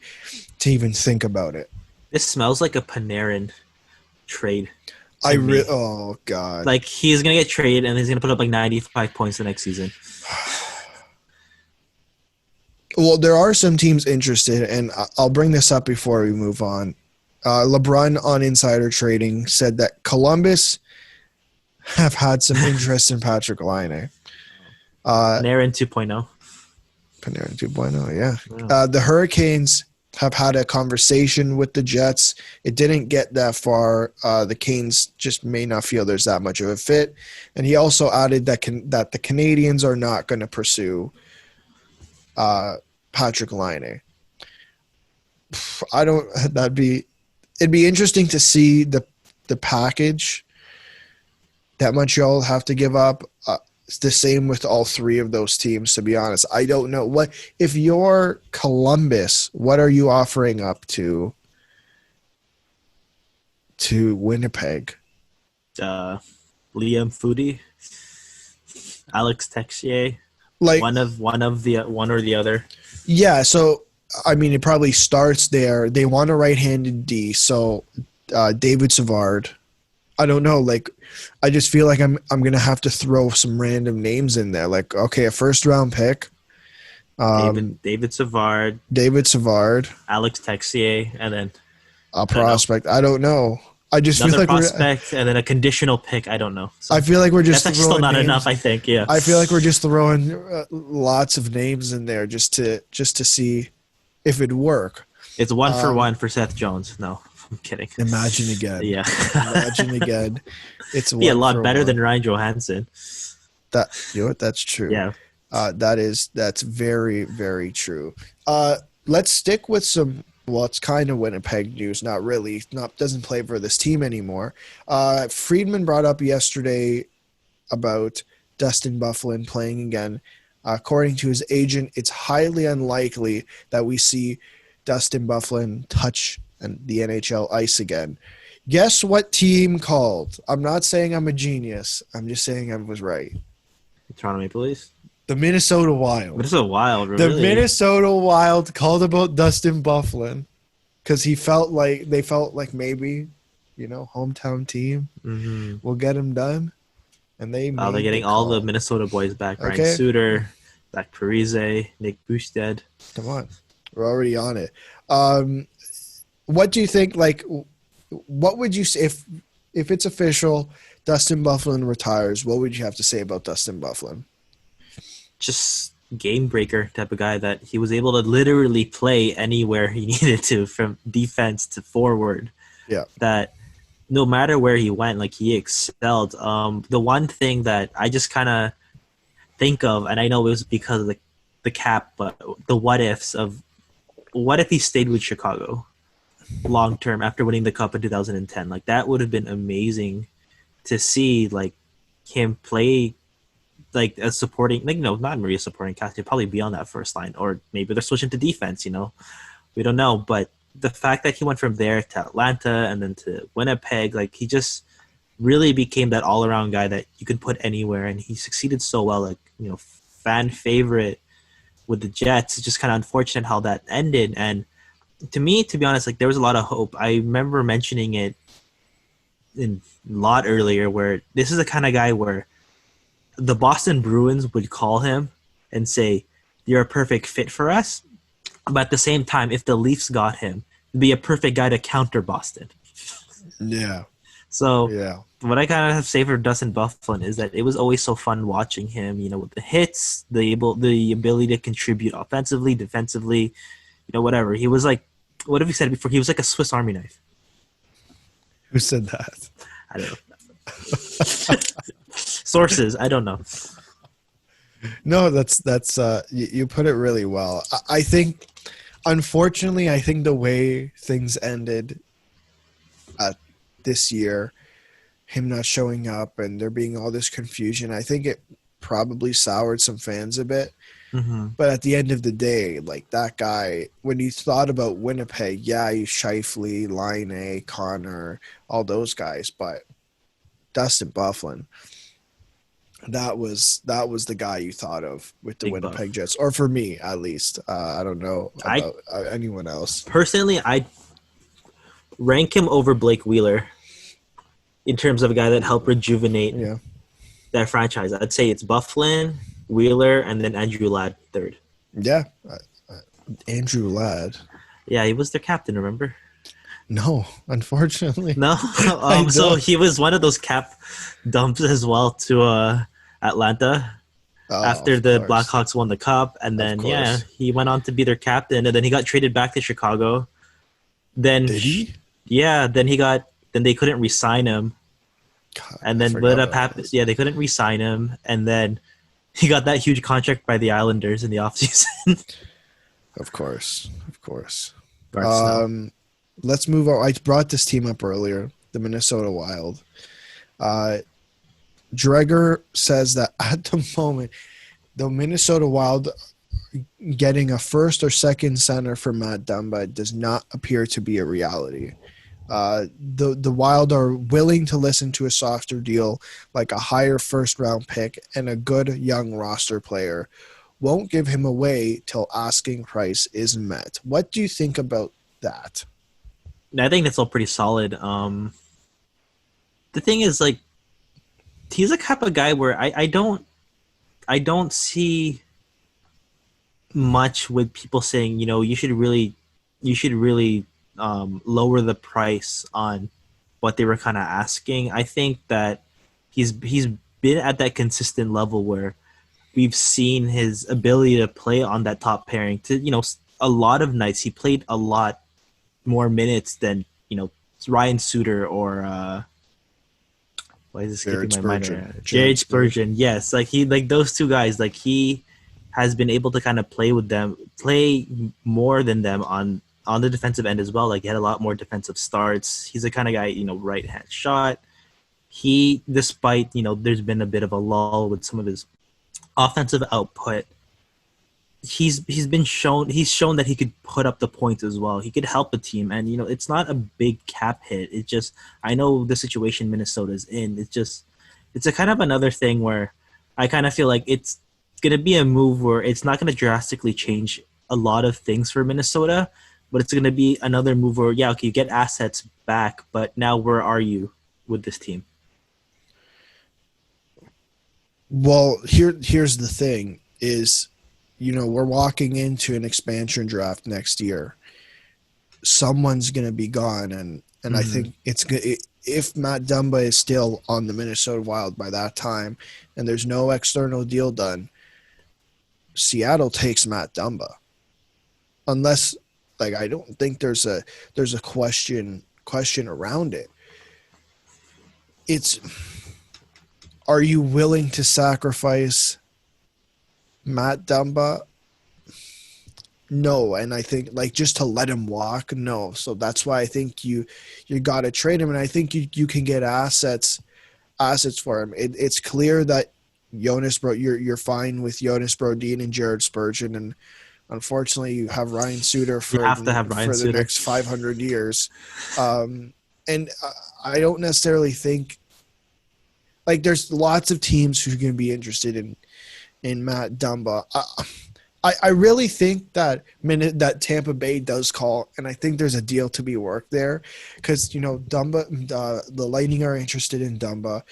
to even think about it. This smells like a Panarin trade. Oh God! Like he's gonna get traded and he's gonna put up like 95 points the next season. Well, there are some teams interested, and I'll bring this up before we move on. LeBron on Insider Trading said that Columbus have had some interest in Patrik Laine. Panarin 2.0. Panarin 2.0, yeah. The Hurricanes have had a conversation with the Jets. It didn't get that far. The Canes just may not feel there's that much of a fit. And he also added that the Canadians are not going to pursue Patrik Laine. It'd be interesting to see the package that Montreal have to give up. It's the same with all three of those teams, to be honest. I don't know. What if you're Columbus, what are you offering up to Winnipeg? Liam Foudy, Alex Texier, like one or the other. Yeah, so I mean, it probably starts there. They want a right-handed D, so David Savard. I don't know. Like, I just feel like I'm gonna have to throw some random names in there. Like, okay, a first-round pick. David Savard, Alex Texier, and then a prospect. I don't know. I just feel Another like prospect and then a conditional pick. I don't know. So I feel like we're just that's actually still throwing not names. enough. I think. Yeah. I feel like we're just throwing lots of names in there just to see if it'd work. It's 1-for-1 for Seth Jones. No, I'm kidding. Imagine again. Yeah. Imagine again. It's Be a lot 1-for-1. better than Ryan Johansson. That, you know what? That's true. Yeah. That's very, very true. Let's stick with some. Well, it's kind of Winnipeg news. Not really. Doesn't play for this team anymore. Friedman brought up yesterday about Dustin Byfuglien playing again. According to his agent, it's highly unlikely that we see Dustin Byfuglien touch the NHL ice again. Guess what team called? I'm not saying I'm a genius. I'm just saying I was right. Toronto Maple Leafs. The Minnesota Wild. Minnesota Wild, really? The Minnesota Wild called about Dustin Byfuglien because they felt like maybe, hometown team will get him done, and they're getting all the Minnesota boys back. Okay. Ryan Suter, Zach Parise, Nick Bouchstead. Come on, we're already on it. What do you think? Like, what would you say if it's official? Dustin Byfuglien retires. What would you have to say about Dustin Byfuglien? Just game breaker type of guy that he was able to literally play anywhere he needed to, from defense to forward. Yeah. That no matter where he went, like, he excelled. The one thing that I just kind of think of, and I know it was because of the cap, but the what ifs of what if he stayed with Chicago long term after winning the cup in 2010? Like, that would have been amazing to see, like, him play like a supporting, like, not really a supporting cast. He'd probably be on that first line, or maybe they're switching to defense. We don't know. But the fact that he went from there to Atlanta and then to Winnipeg, like, he just really became that all around guy that you could put anywhere, and he succeeded so well. Like, fan favorite with the Jets. It's just kind of unfortunate how that ended. And to me, to be honest, like, there was a lot of hope. I remember mentioning it a lot earlier, where this is the kind of guy where the Boston Bruins would call him and say, "You're a perfect fit for us." But at the same time, if the Leafs got him, it'd be a perfect guy to counter Boston. Yeah. So yeah. What I kind of have to say for Dustin Byfuglien is that it was always so fun watching him, with the hits, the ability to contribute offensively, defensively, whatever. He was like, what have you said before? He was like a Swiss Army knife. Who said that? I don't know. Sources, I don't know. No, that's you put it really well. I think, unfortunately, the way things ended this year, him not showing up and there being all this confusion, I think it probably soured some fans a bit. Mm-hmm. But at the end of the day, like, that guy, when you thought about Winnipeg, yeah, you Scheifele, Laine, Connor, all those guys, but Dustin Byfuglien, that was the guy you thought of with the Big Winnipeg Buff. Jets, or for me at least. I don't know about anyone else. Personally, I rank him over Blake Wheeler in terms of a guy that helped rejuvenate that franchise. I'd say it's Byfuglien, Wheeler, and then Andrew Ladd third. Yeah, Andrew Ladd. Yeah, he was their captain, remember? No, unfortunately. No? So he was one of those cap dumps as well to Atlanta after the Blackhawks won the cup. And then, he went on to be their captain. And then he got traded back to Chicago. Then, did he? Yeah, then they couldn't re-sign him. God, and then what up happened? Yeah, they couldn't re-sign him. And then he got that huge contract by the Islanders in the offseason. Of course. Let's move on. I brought this team up earlier, the Minnesota Wild. Dreger says that at the moment, the Minnesota Wild getting a first or second center for Matt Dumba does not appear to be a reality. The Wild are willing to listen to a softer deal, like a higher first-round pick and a good young roster player. Won't give him away till asking price is met. What do you think about that? I think that's all pretty solid. The thing is, like, he's the type of guy where I don't see much with people saying, you should really lower the price on what they were kind of asking. I think that he's been at that consistent level where we've seen his ability to play on that top pairing. To a lot of nights he played a lot more minutes than Ryan Suter or why is it skipping my mind right now? Jared Spurgeon. Yes, like those two guys. Like he has been able to kind of play with them, play more than them on the defensive end as well. Like he had a lot more defensive starts. He's the kind of guy, right hand shot. He, despite there's been a bit of a lull with some of his offensive output, he's shown that he could put up the points as well. He could help the team, and it's not a big cap hit. It's just, I know the situation Minnesota's in. It's a kind of another thing where I kind of feel like it's gonna be a move where it's not gonna drastically change a lot of things for Minnesota, but it's gonna be another move where okay, you get assets back, but now where are you with this team? Well, here's the thing is, we're walking into an expansion draft next year. Someone's going to be gone, and I think it's good if Matt Dumba is still on the Minnesota Wild by that time, and there's no external deal done. Seattle takes Matt Dumba, unless I don't think there's a question around it. Are you willing to sacrifice Matt Dumba? No, and I think just to let him walk, no. So that's why I think you got to trade him, and I think you can get assets for him. It's clear that you're fine with Jonas Brodin and Jared Spurgeon, and unfortunately you have Ryan Suter for the next 500 years. And I don't necessarily think there's lots of teams who are going to be interested in Matt Dumba. I really think that Tampa Bay does call, and I think there's a deal to be worked there because Dumba, the Lightning are interested in Dumba.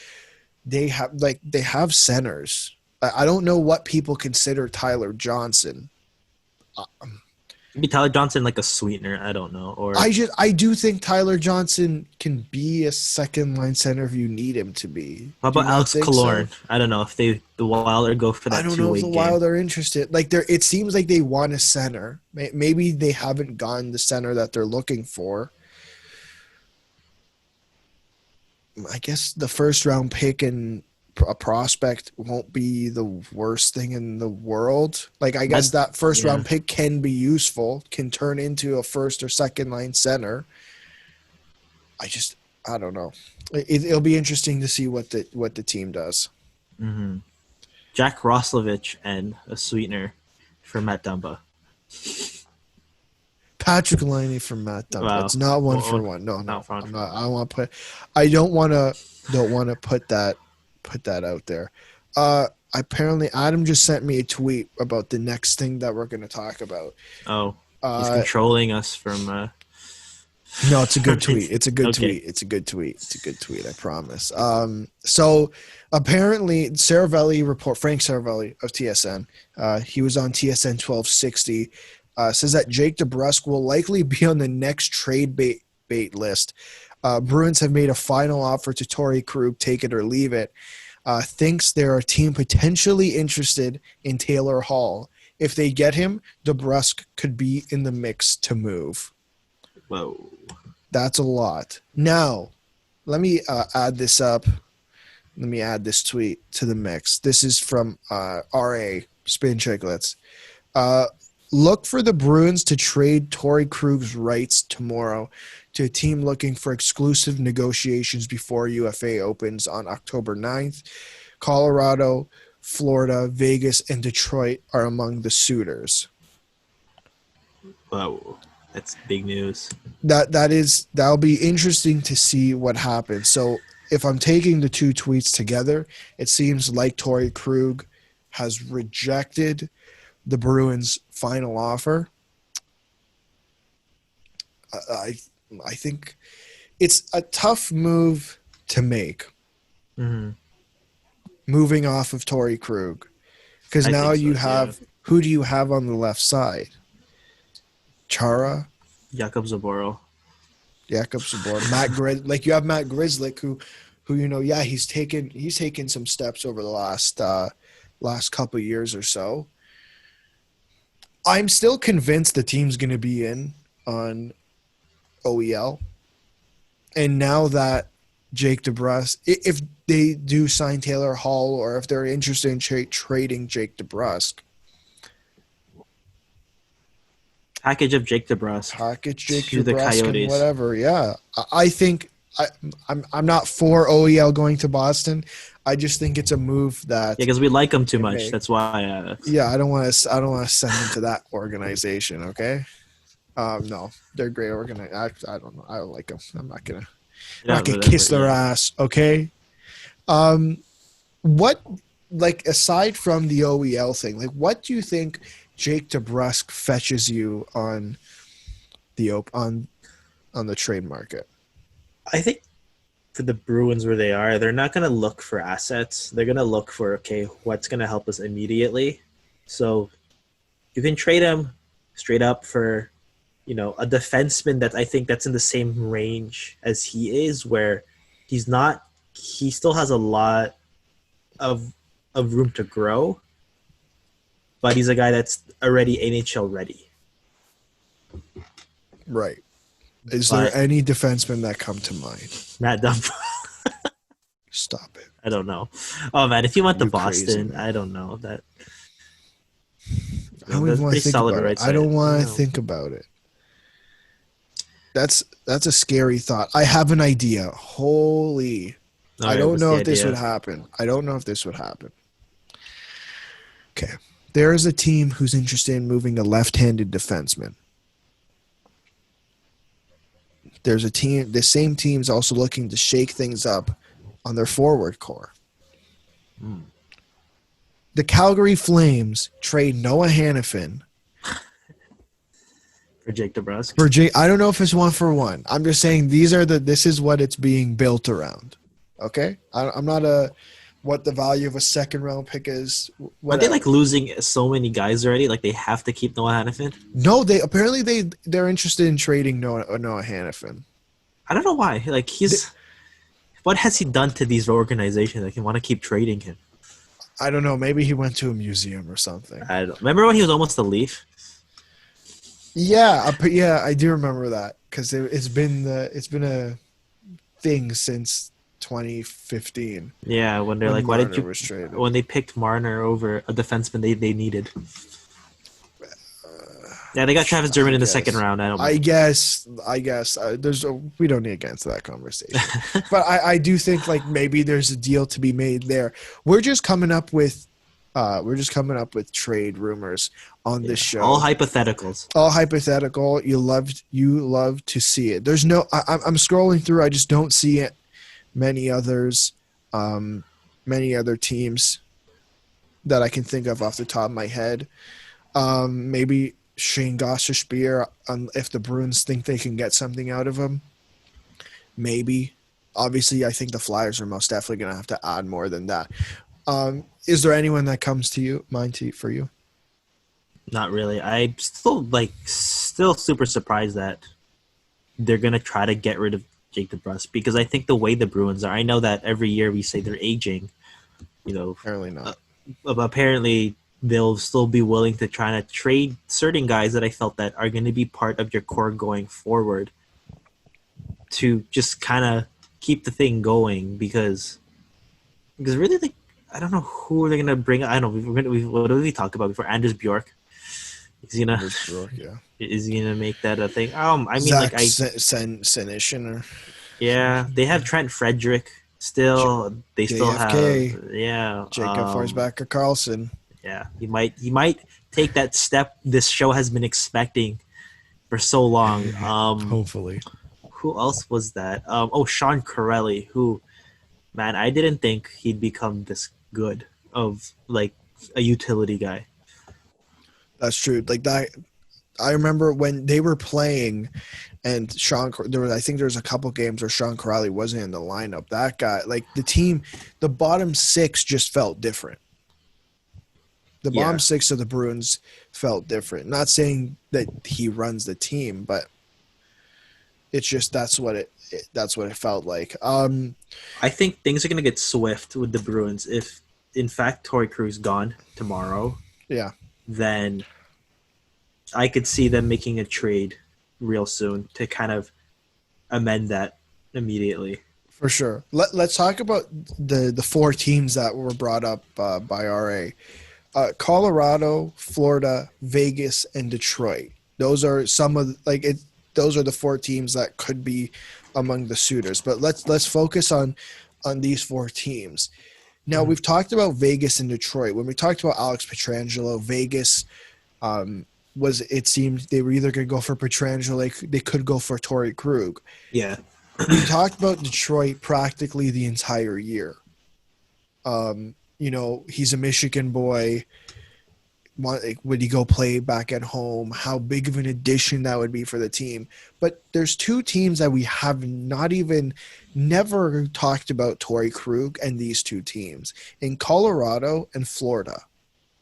They have centers. I don't know what people consider Tyler Johnson. Maybe Tyler Johnson like a sweetener. I don't know. Or I do think Tyler Johnson can be a second line center if you need him to be. How about Alex Killorn? So? I don't know if the Wild are go for that. I don't know if the Wild are interested. It seems like they want a center. Maybe they haven't gotten the center that they're looking for. I guess the first round pick and a prospect won't be the worst thing in the world. I guess that first round pick can be useful, can turn into a first or second line center. I don't know. It'll be interesting to see what the team does. Mm-hmm. Jack Roslovich and a sweetener for Matt Dumba. Patrik Laine for Matt Dumba. Wow. It's not one for one. No, I'm not. I don't want to put. I don't want to put that out there. Apparently Adam just sent me a tweet about the next thing that we're going to talk about. Oh, he's controlling us from no, it's a good tweet. It's a good tweet. It's a good tweet. I promise. So apparently Frank Saravelli of TSN, he was on TSN 1260, says that Jake DeBrusk will likely be on the next trade bait list. Bruins have made a final offer to Torrey Krug, take it or leave it. Thinks they're a team potentially interested in Taylor Hall. If they get him, DeBrusk could be in the mix to move. Whoa. That's a lot. Now, let me add this up. Let me add this tweet to the mix. This is from RA, Spin Chicklets. Look for the Bruins to trade Torrey Krug's rights tomorrow to a team looking for exclusive negotiations before UFA opens on October 9th. Colorado, Florida, Vegas, and Detroit are among the suitors. Wow, that's big news. That'll be interesting to see what happens. So if I'm taking the two tweets together, it seems like Torrey Krug has rejected the Bruins' final offer. I think it's a tough move to make. Mm-hmm. Moving off of Torrey Krug, because now you have who do you have on the left side? Chara, Jakub Zboril. Jakub Sobor, like you have Matt Grzelcyk, who he's taken some steps over the last couple of years or so. I'm still convinced the team's going to be in on OEL, and now that Jake DeBrusk, if they do sign Taylor Hall, or if they're interested in trading Jake DeBrusk, Package of Jake DeBrusk to the Coyotes. And whatever. Yeah, I think I'm not for OEL going to Boston. I just think it's a move that because we like him too much. Make. That's why. I don't want to send him to that organization. Okay. No, they're great organization. I don't know. I don't like them. I'm not gonna kiss their ass. Okay. What, like, aside from the OEL thing, like, what do you think Jake DeBrusk fetches you on the on the trade market? I think for the Bruins where they are, they're not going to look for assets. They're going to look for, okay, what's going to help us immediately. So you can trade him straight up for, a defenseman that I think that's in the same range as he is, where he still has a lot of room to grow, but he's a guy that's already NHL ready. Right. Is there any defenseman that come to mind? Matt Dump. Stop it. I don't know. Oh, man, if he went to Boston, crazy, I don't know. That. I don't even want to think about it. I don't want to think about it. That's a scary thought. I have an idea. Holy. I don't know if this would happen. Okay. There is a team who's interested in moving a left-handed defenseman. There's a team, the same team's also looking to shake things up on their forward core. The Calgary Flames trade Noah Hannafin for Jake DeBrusk. I don't know if it's 1-for-1. I'm just saying this is what it's being built around. Okay? I'm not what the value of a second round pick is. Aren't they like losing so many guys already? Like they have to keep Noah Hannafin? No, they're interested in trading Noah Hannafin. I don't know why. Like what has he done to these organizations that can want to keep trading him? I don't know. Maybe he went to a museum or something. I don't remember when he was almost a Leaf. Yeah, I do remember that because it's been a thing since 2015. Yeah, when they're like, why did you? When they picked Marner over a defenseman they needed. Yeah, they got Travis Dermott in the second round. I guess. We don't need to get into that conversation. But I do think like maybe there's a deal to be made there. We're just coming up with trade rumors on this show. All hypotheticals. All hypothetical. You love to see it. There's no. I'm scrolling through. I just don't see it. Many other teams that I can think of off the top of my head. Maybe Shane Gostisbehere, if the Bruins think they can get something out of him. Maybe. Obviously, I think the Flyers are most definitely going to have to add more than that. Is there anyone that comes to mind for you? Not really. I'm still super surprised that they're going to try to get rid of Jake DeBrusk, because I think the way the Bruins are, I know that every year we say they're aging, apparently not. Apparently they'll still be willing to try to trade certain guys that I felt that are going to be part of your core going forward to just kind of keep the thing going, because really, I don't know who they're going to bring. I don't know. What did we talk about before? Anders Bjork. Is he gonna make that a thing? I mean, Zach Senyshyn. Yeah, they have Trent Frederick still. They still have Jacob Forsbacher Karlsson. Yeah, he might take that step this show has been expecting for so long. Hopefully. Who else was that? Sean Corelli, who, man, I didn't think he'd become this good of like a utility guy. That's true. Like that, I remember when they were playing, and I think there was a couple games where Sean Corelli wasn't in the lineup. That guy, like the team, the bottom six just felt different. The bottom six of the Bruins felt different. Not saying that he runs the team, but It's just that's what it felt like. I think things are going to get swift with the Bruins. If, in fact, Torrey Krug's gone tomorrow, Yeah. then I could see them making a trade real soon to kind of amend that immediately. For sure. Let's talk about the four teams that were brought up by RA. Colorado, Florida, Vegas, and Detroit. Those are some of those are the four teams that could be among the suitors. But let's focus on these four teams. Now we've talked about Vegas and Detroit. When we talked about Alex Pietrangelo, Vegas it seemed they were either going to go for Pietrangelo, they could go for Torrey Krug. Yeah. We talked about Detroit practically the entire year. He's a Michigan boy. Would he go play back at home? How big of an addition that would be for the team. But there's two teams that we have never talked about Torrey Krug and these two teams in Colorado and Florida.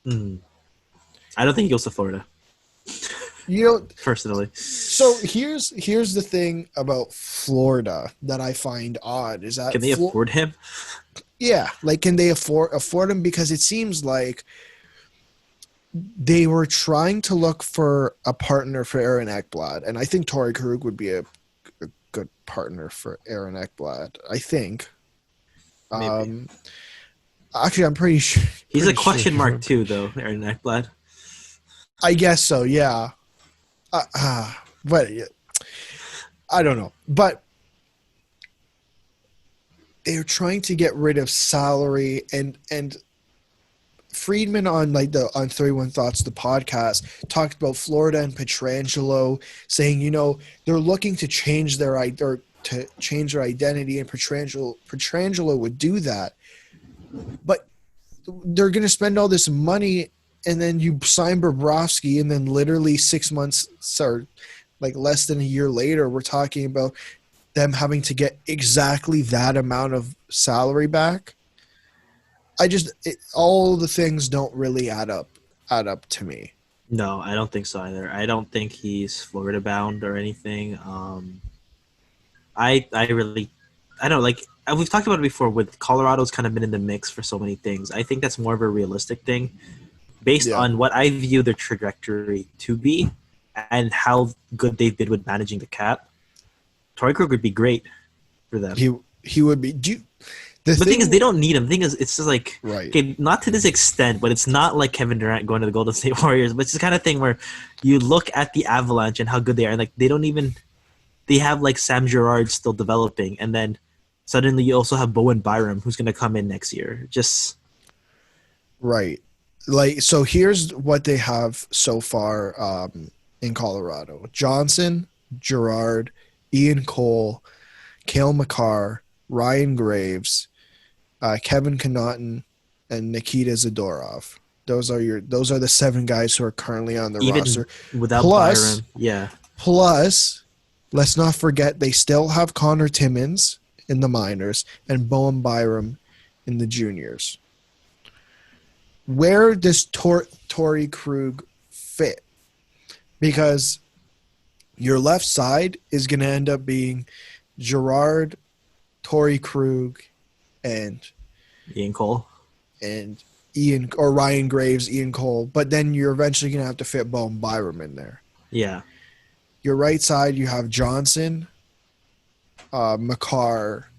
I don't think he goes to Florida. Personally. So here's the thing about Florida that I find odd is that can they afford him? Yeah, can they afford him? Because it seems like they were trying to look for a partner for Aaron Ekblad, and I think Torrey Krug would be a good partner for Aaron Ekblad. I think. Maybe. Actually, I'm pretty sure he's a question mark too, though. Aaron Ekblad. I guess so. Yeah. But I don't know. But they're trying to get rid of salary and Friedman on 31 Thoughts, the podcast, talked about Florida and Pietrangelo, saying, they're looking to change their identity, and Pietrangelo would do that. But they're going to spend all this money, and then you sign Bobrovsky, and then literally 6 months or less than a year later, we're talking about them having to get exactly that amount of salary back. All the things don't really add up to me. No, I don't think so either. I don't think he's Florida bound or anything. I don't know. We've talked about it before. With Colorado's kind of been in the mix for so many things. I think that's more of a realistic thing, based on what I view their trajectory to be, and how good they did with managing the cap. Torrey Krug would be great for them. He would be. The thing is, they don't need him. The thing is, it's just right. Okay, not to this extent, but it's not like Kevin Durant going to the Golden State Warriors. But it's the kind of thing where you look at the Avalanche and how good they are, and they have Sam Girard still developing, and then suddenly you also have Bowen Byram who's going to come in next year. Just right. So here's what they have so far in Colorado: Johnson, Girard, Ian Cole, Cale Makar, Ryan Graves, Kevin Connaughton, and Nikita Zadorov. Those are the 7 guys who are currently on the roster. Without Byram, yeah. Plus, let's not forget they still have Connor Timmins in the minors and Bowen Byram in the juniors. Where does Torrey Krug fit? Because your left side is going to end up being Girard, Torrey Krug, and Ian Cole, and Ryan Graves, Ian Cole. But then you're eventually going to have to fit Bowen Byram in there. Yeah. Your right side, you have Johnson, Makar,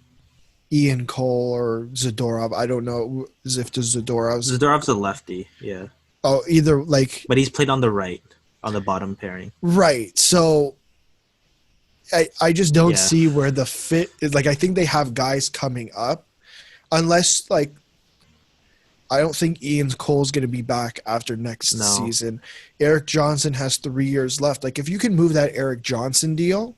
Ian Cole, or Zadorov. I don't know if there's Zadorov's a lefty, yeah. Oh, either But he's played on the right, on the bottom pairing. Right. So I just don't see where the fit is. I think they have guys coming up, unless I don't think Ian Cole's going to be back after next season. Eric Johnson has 3 years left. If you can move that Eric Johnson deal,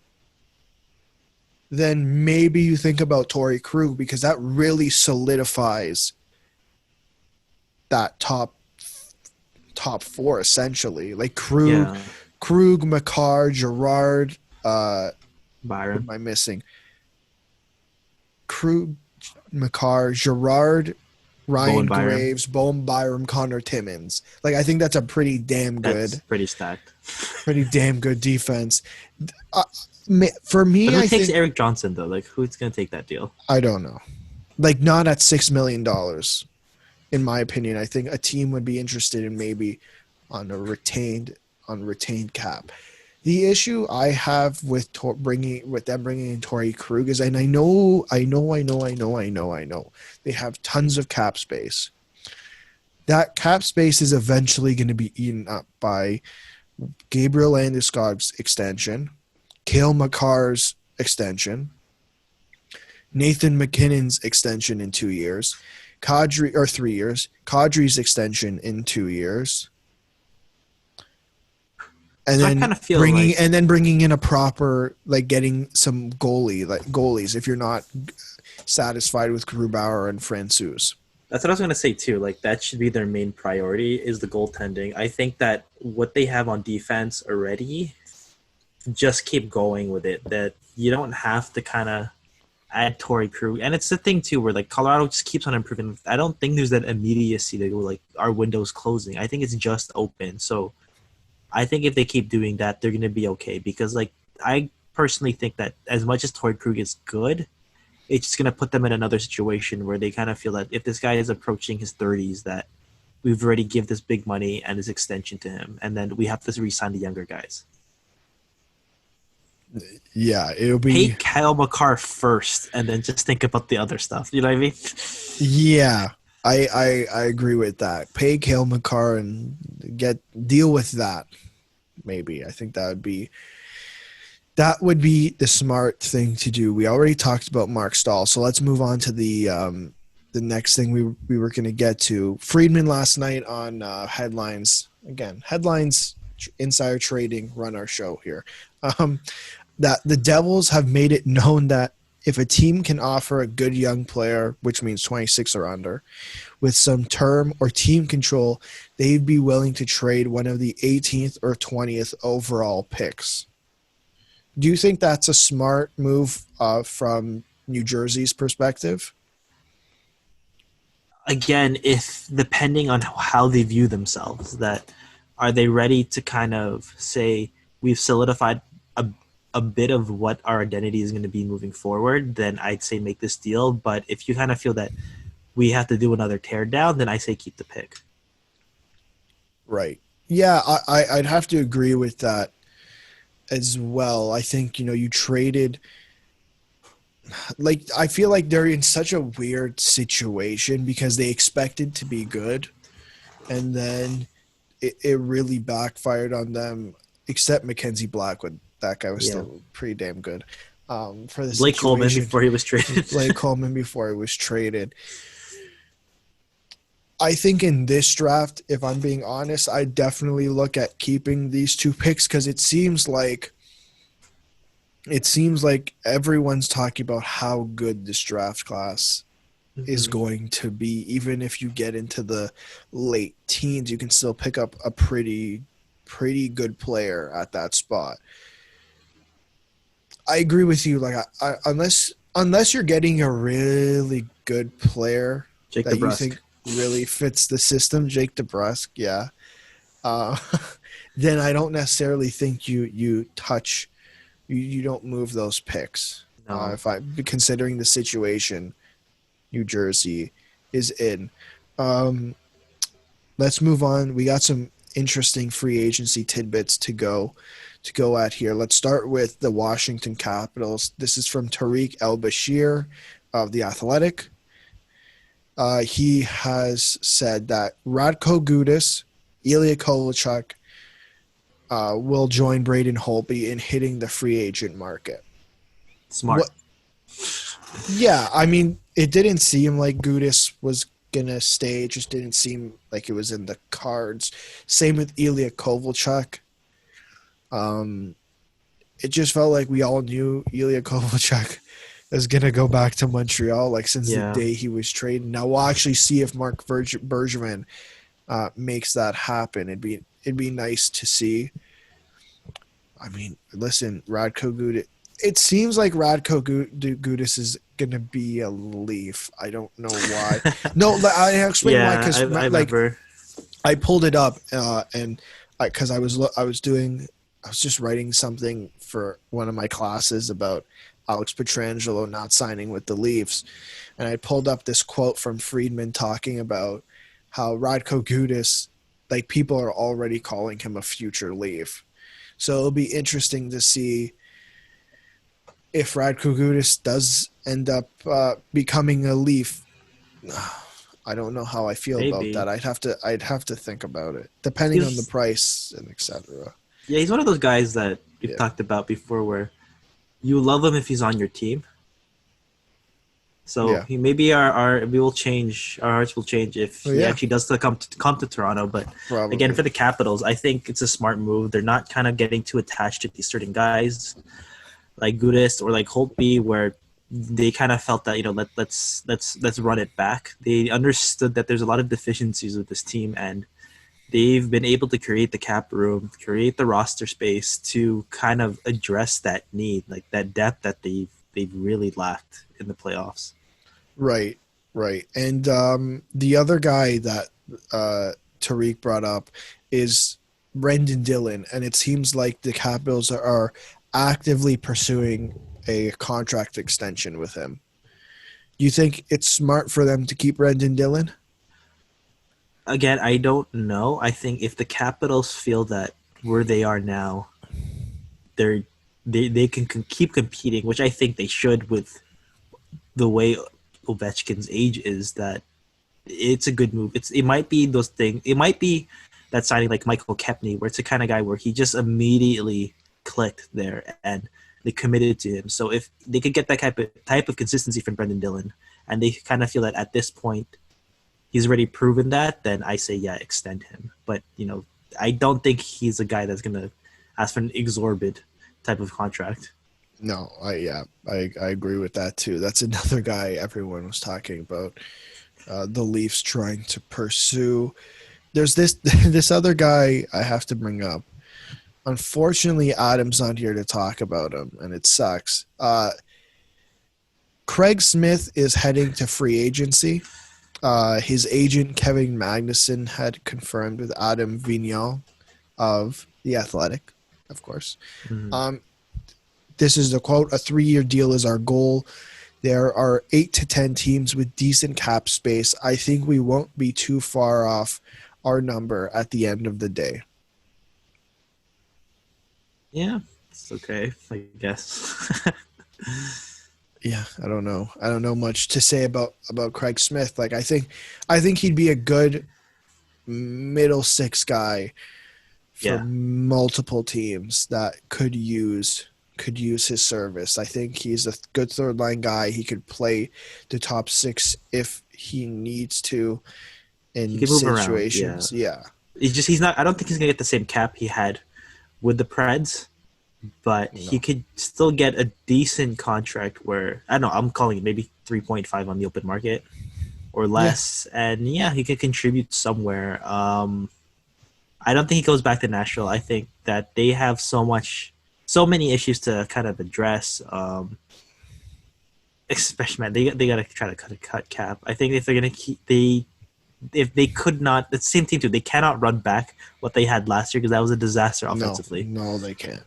then maybe you think about Torrey Krug, because that really solidifies that top 4 essentially. Krug, Makar, Girard, Byram. Who am I missing? Krug, Makar, Girard, Ryan Bowen Byram. Graves, Bowen Byram, Connor Timmins. Like, I think that's a pretty damn That's good, pretty stacked. defense. Uh, for But me, who I takes think Eric Johnson though? Like, who's gonna take that deal? I don't know. Like, not at $6 million, in my opinion. I think a team would be interested in maybe on a retained cap. The issue I have with bringing in Torrey Krug is, and I know, they have tons of cap space. That cap space is eventually going to be eaten up by Gabriel Landeskog's extension, Cale Makar's extension, Nathan McKinnon's extension in 2 years, 3 years, Kadri's extension in 2 years, and So I then kind of feel like bringing in a proper, like, getting some goalies if you're not satisfied with Grubauer and Francouz. that's what I was gonna say too. Like that should be their main priority is the goaltending. I think that what they have on defense already, just keep going with it. That you don't have to kind of add Torrey Krug, and it's the thing too where like Colorado just keeps on improving. I don't think there's that immediacy to go like our window's closing. I think it's just open. So I think if they keep doing that, they're gonna be okay. Because like I personally think that as much as Torrey Krug is good, it's just gonna put them in another situation where they kind of feel that if this guy is approaching his 30s, that we've already give this big money and this extension to him, and then we have to re-sign the younger guys. Yeah, it'll Pay be. Kyle McCarr first, and then just think about the other stuff. You know what I mean? Yeah, I agree with that. Pay Cale Makar and deal with that. Maybe I think that would be the smart thing to do. We already talked about Mark Stahl, so let's move on to the next thing we were going to get to. Friedman last night on headlines. Again, headlines, insider trading, run our show here. That the Devils have made it known that if a team can offer a good young player, which means 26 or under, with some term or team control, they'd be willing to trade one of the 18th or 20th overall picks. Do you think that's a smart move from New Jersey's perspective? Again, if depending on how they view themselves, that are they ready to kind of say we've solidified a bit of what our identity is going to be moving forward, then I'd say make this deal. But if you kind of feel that we have to do another teardown, then I say keep the pick. Right. Yeah, I'd have to agree with that as well. I think, you traded, like, I feel like they're in such a weird situation because they expected to be good, and then it really backfired on them, except Mackenzie Blackwood. That guy was still pretty damn good. For the Blake Coleman situation. before he was traded. Blake Coleman before he was traded. I think in this draft, if I'm being honest, I definitely look at keeping these two picks because it seems like everyone's talking about how good this draft class is going to be. Even if you get into the late teens, you can still pick up a pretty good player at that spot. I agree with you. Like, unless you're getting a really good player Jake that DeBrusk. you think really fits the system, Jake DeBrusk, yeah. Then I don't necessarily think you touch, you don't move those picks. No. If I'm considering the situation New Jersey is in. Let's move on. We got some interesting free agency tidbits to go at here. Let's start with the Washington Capitals. This is from Tariq El-Bashir of The Athletic. He has said that Radko Gudas, Ilya Kovalchuk will join Braden Holtby in hitting the free agent market. Smart. Yeah, I mean, it didn't seem like Gudas was going to stay. It just didn't seem like it was in the cards. Same with Ilya Kovalchuk. It just felt like we all knew Ilya Kovalchuk is going to go back to Montreal, like, since the day he was traded. Now we'll actually see if Mark Bergevin makes that happen. It'd be nice to see. I mean, listen, Radko Gudas, It seems like Radko Gudas is gonna be a Leaf. I don't know why. No, I explain why. Yeah, Because I like remember. I pulled it up and because I was just writing something for one of my classes about Alex Pietrangelo not signing with the Leafs, and I pulled up this quote from Friedman talking about how Radko Gudas, like people are already calling him a future Leaf. So it'll be interesting to see if Radko Gudas does end up becoming a Leaf. I don't know how I feel about Maybe. that. I'd have to think about it, depending on the He's price and etc. Yeah, he's one of those guys that we've Yeah, talked about before where you love him if he's on your team. So yeah. he maybe our hearts will change if Well, he yeah, actually does come to Toronto. But again, probably. for the Capitals, I think it's a smart move. They're not kind of getting too attached to these certain guys like Gudis or like Holtby, where they kind of felt that let's run it back. They understood that there's a lot of deficiencies with this team, and they've been able to create the cap room, create the roster space to kind of address that need, like that depth that they've really lacked in the playoffs. Right, right. And the other guy that Tariq brought up is Brendan Dillon, and it seems like the Capitals are actively pursuing a contract extension with him. You think it's smart for them to keep Brendan Dillon? Again, I don't know. I think if the Capitals feel that where they are now, they're they can keep competing, which I think they should with the way Ovechkin's age is. That it's a good move. It might be those things. It might be that signing like Michael Kepney, where it's the kind of guy where he just immediately clicked there and they committed to him. So if they could get that type of consistency from Brendan Dillon, and they kind of feel that at this point he's already proven that, then I say yeah, extend him. But I don't think he's a guy that's gonna ask for an exorbitant type of contract. No, I agree with that too. That's another guy everyone was talking about. The Leafs trying to pursue. There's this this other guy I have to bring up. Unfortunately, Adam's not here to talk about him, and it sucks. Craig Smith is heading to free agency. His agent Kevin Magnuson had confirmed with Adam Vigneault of The Athletic, of course. Mm-hmm. This is the quote: "A 3-year deal is our goal. There are 8 to 10 teams with decent cap space. I think we won't be too far off our number at the end of the day." Yeah, it's okay, I guess. Yeah, I don't know. I don't know much to say about Craig Smith. Like I think he'd be a good middle six guy for Yeah. multiple teams that could use his service. I think he's a good third line guy. He could play the top six if he needs to He in can move around. Yeah. situations. Yeah. He's not. I don't think he's gonna get the same cap he had with the Preds, but he No. could still get a decent contract. Where I don't know. I'm calling it maybe 3.5 on the open market or Yeah. less, and yeah, he could contribute somewhere. I don't think he goes back to Nashville. I think that they have so many issues to kind of address. Especially, man, they gotta try to cut cap. I think if they're gonna if they could not, the same team too, they cannot run back what they had last year because that was a disaster No. offensively. No, they can't.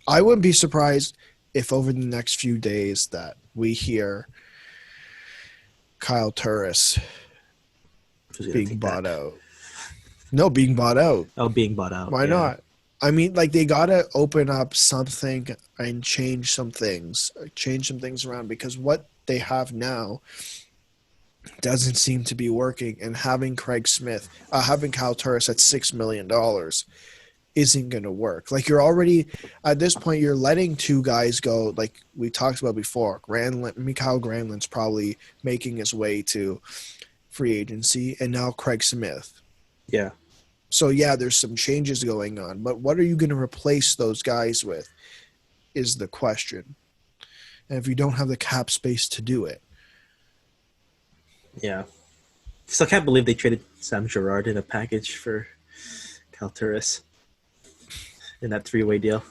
I wouldn't be surprised if over the next few days that we hear Kyle Turris Who's gonna being take bought that? out. No, being bought out. Oh, being bought out. Why Yeah, not? I mean, like they gotta open up something and change some things around because what they have now doesn't seem to be working. And having having Kyle Turris at $6 million isn't going to work. Like you're already at this point, you're letting two guys go. Like we talked about before, Mikhail Granlund's probably making his way to free agency, and now Craig Smith. yeah, So yeah, there's some changes going on, but what are you going to replace those guys with is the question. And if you don't have the cap space to do it. yeah. Still can't believe they traded Sam Girard in a package for Calteris in that 3-way deal.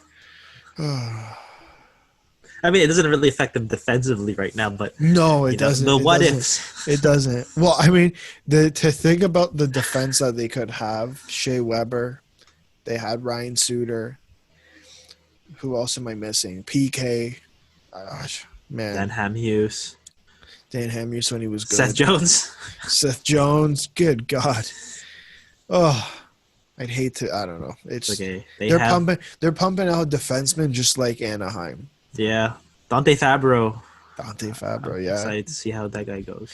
I mean, it doesn't really affect them defensively right now, but No, it doesn't. The It what doesn't. ifs. It doesn't. Well, I mean, to think about the defense that they could have, Shea Weber, they had Ryan Suter. Who else am I missing? PK. Gosh, man. Dan Hamhuis. Dan Hamhuis when he was good. Seth Jones. Seth Jones. Good God. Oh, I'd hate to. I don't know. It's okay. They're pumping out defensemen just like Anaheim. Yeah, Dante Fabro. Yeah. Excited to see how that guy goes.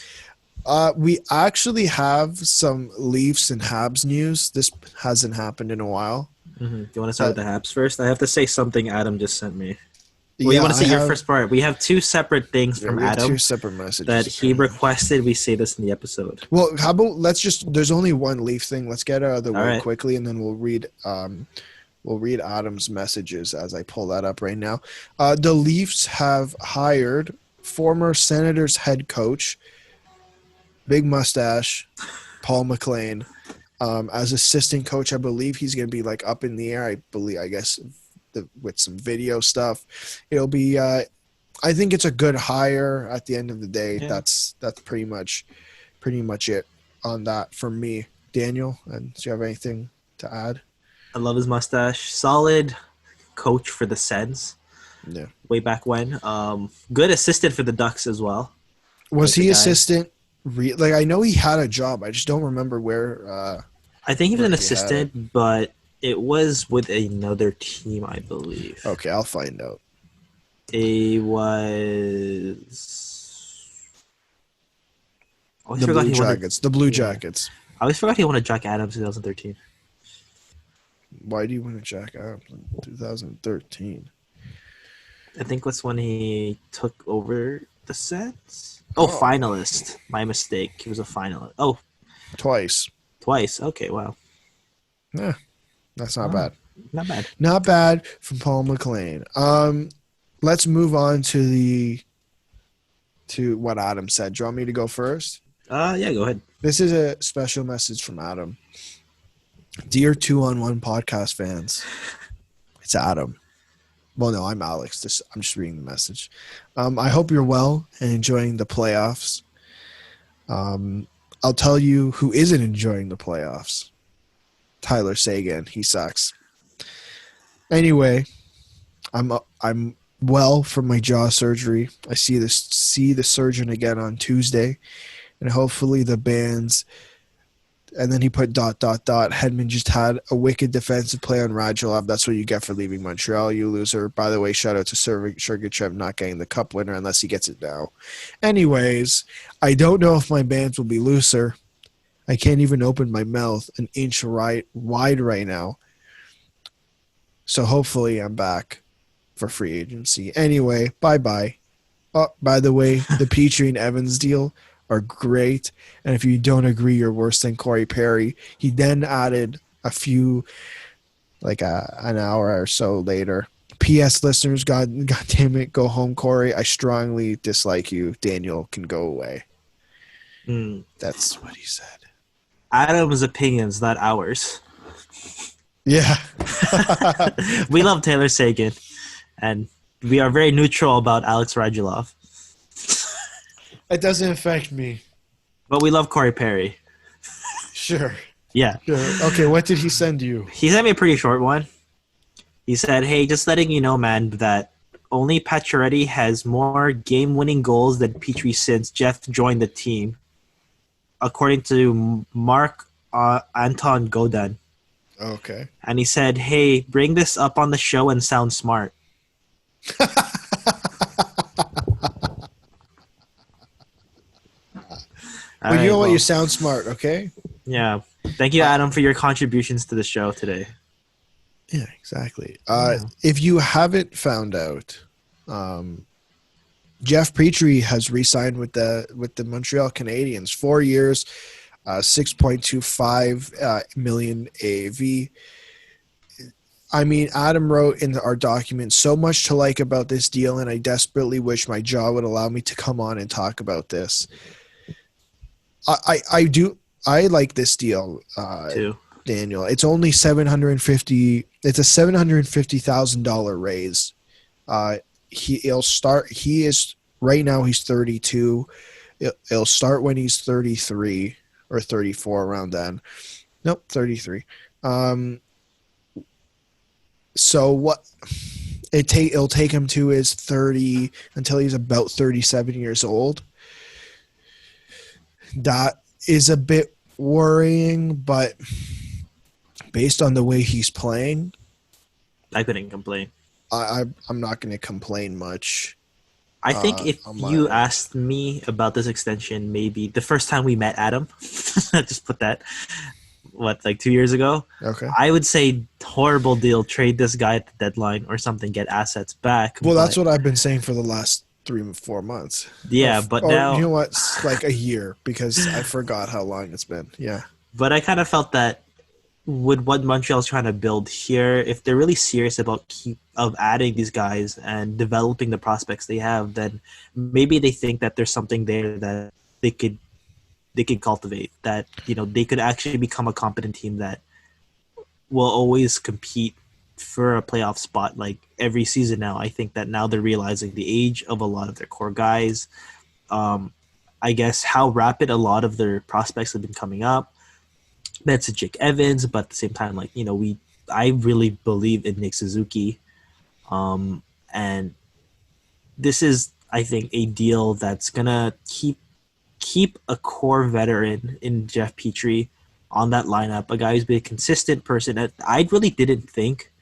We actually have some Leafs and Habs news. This hasn't happened in a while. Mm-hmm. Do you want to start with the Habs first? I have to say something Adam just sent me. Well, yeah, you want to say your first part? We have two separate things from Adam. Two separate messages that he requested we say this in the episode. Well, how about there's only one Leaf thing. Let's get it out of the way quickly, and then we'll read Adam's messages as I pull that up right now. The Leafs have hired former Senators head coach, big mustache, Paul McLean, as assistant coach. I believe he's going to be like up in the air. I guess with some video stuff. It'll be I think it's a good hire at the end of the day. Yeah. That's pretty much it on that from me. Daniel, and do you have anything to add? I love his mustache. Solid coach for the Sens. Yeah. Way back when. Good assistant for the Ducks as well. Was he assistant? I know he had a job. I just don't remember where. I think he was an assistant, but it was with another team, I believe. Okay, I'll find out. It was the Blue Jackets. The Blue Jackets. I always forgot he won a Jack Adams in 2013. Why do you win a Jack Adams in 2013? I think that's when he took over the Sets. Oh, finalist. My mistake. He was a finalist. Oh. Twice. Okay, wow. Yeah. That's not bad. Not bad. Not bad from Paul McLean. Let's move on to what Adam said. Do you want me to go first? Yeah, go ahead. This is a special message from Adam. Dear 2-on-1 podcast fans, it's Adam. Well, no, I'm Alex. I'm just reading the message. I hope you're well and enjoying the playoffs. I'll tell you who isn't enjoying the playoffs. Tyler Seguin. He sucks. Anyway, I'm well from my jaw surgery. I see the surgeon again on Tuesday, and hopefully the bands. And then he put ... Hedman just had a wicked defensive play on Radulov. That's what you get for leaving Montreal, you loser. By the way, shout out to Sergachev not getting the cup winner unless he gets it now. Anyways, I don't know if my bands will be looser. I can't even open my mouth an inch wide right now. So hopefully I'm back for free agency. Anyway, bye-bye. Oh, by the way, the Petrie and Evans deal are great. And if you don't agree, you're worse than Corey Perry. He then added a few, an hour or so later. P.S. listeners, God damn it, go home, Corey. I strongly dislike you. Daniel can go away. That's what he said. Adam's opinions, not ours. Yeah. We love Taylor Seguin, and we are very neutral about Alex Radulov. It doesn't affect me. But we love Corey Perry. Sure. Yeah. Sure. Okay, what did he send you? He sent me a pretty short one. He said, hey, just letting you know, man, that only Pacioretty has more game-winning goals than Petrie since Jeff joined the team, according to Mark Anton Godin. Okay. And he said, hey, bring this up on the show and sound smart. Well, you know what? You sound smart, okay? Yeah. Thank you, Adam, for your contributions to the show today. Yeah, exactly. If you haven't found out, Jeff Petrie has re-signed with the Montreal Canadiens. 4 years, $6.25 million AAV. I mean, Adam wrote in our document, so much to like about this deal, and I desperately wish my jaw would allow me to come on and talk about this. I do. I like this deal, too. Daniel. It's only $750. It's a $750,000 raise. he'll start. He is right now. He's 32. It'll start when he's 33 or 34 around then. Nope, 33. So what? It'll take him to his 30 until he's about 37 years old. That is a bit worrying, but based on the way he's playing, I couldn't complain. I'm not going to complain much. I think if you asked me about this extension, maybe the first time we met Adam, just put that, like 2 years ago? Okay. I would say horrible deal, trade this guy at the deadline or something, get assets back. Well, that's what I've been saying for the last 3-4 months. Yeah, but now... You know what? It's like a year because I forgot how long it's been. Yeah. But I kind of felt that with what Montreal's trying to build here, if they're really serious about adding these guys and developing the prospects they have, then maybe they think that there's something there that they could cultivate, that they could actually become a competent team that will always compete for a playoff spot like every season now. I think that now they're realizing the age of a lot of their core guys. I guess how rapid a lot of their prospects have been coming up. That's Jake Evans, but at the same time, I really believe in Nick Suzuki. And this is, I think, a deal that's gonna keep a core veteran in Jeff Petrie on that lineup, a guy who's been a consistent person. I really didn't think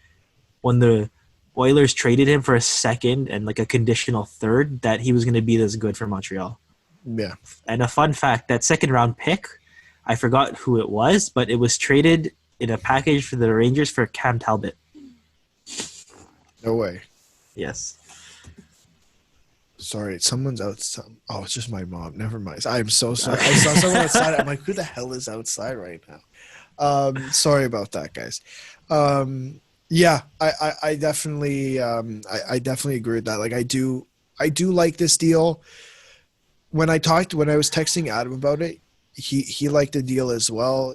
when the Oilers traded him for a second and like a conditional third that he was going to be this good for Montreal. Yeah. And a fun fact, that second round pick, I forgot who it was, but it was traded in a package for the Rangers for Cam Talbot. No way. Yes. Sorry, someone's outside. Oh, it's just my mom. Never mind. I'm so sorry. I saw someone outside. I'm like, who the hell is outside right now? Sorry about that, guys. Yeah, I definitely I definitely agree with that. Like I do like this deal. When I was texting Adam about it, he liked the deal as well.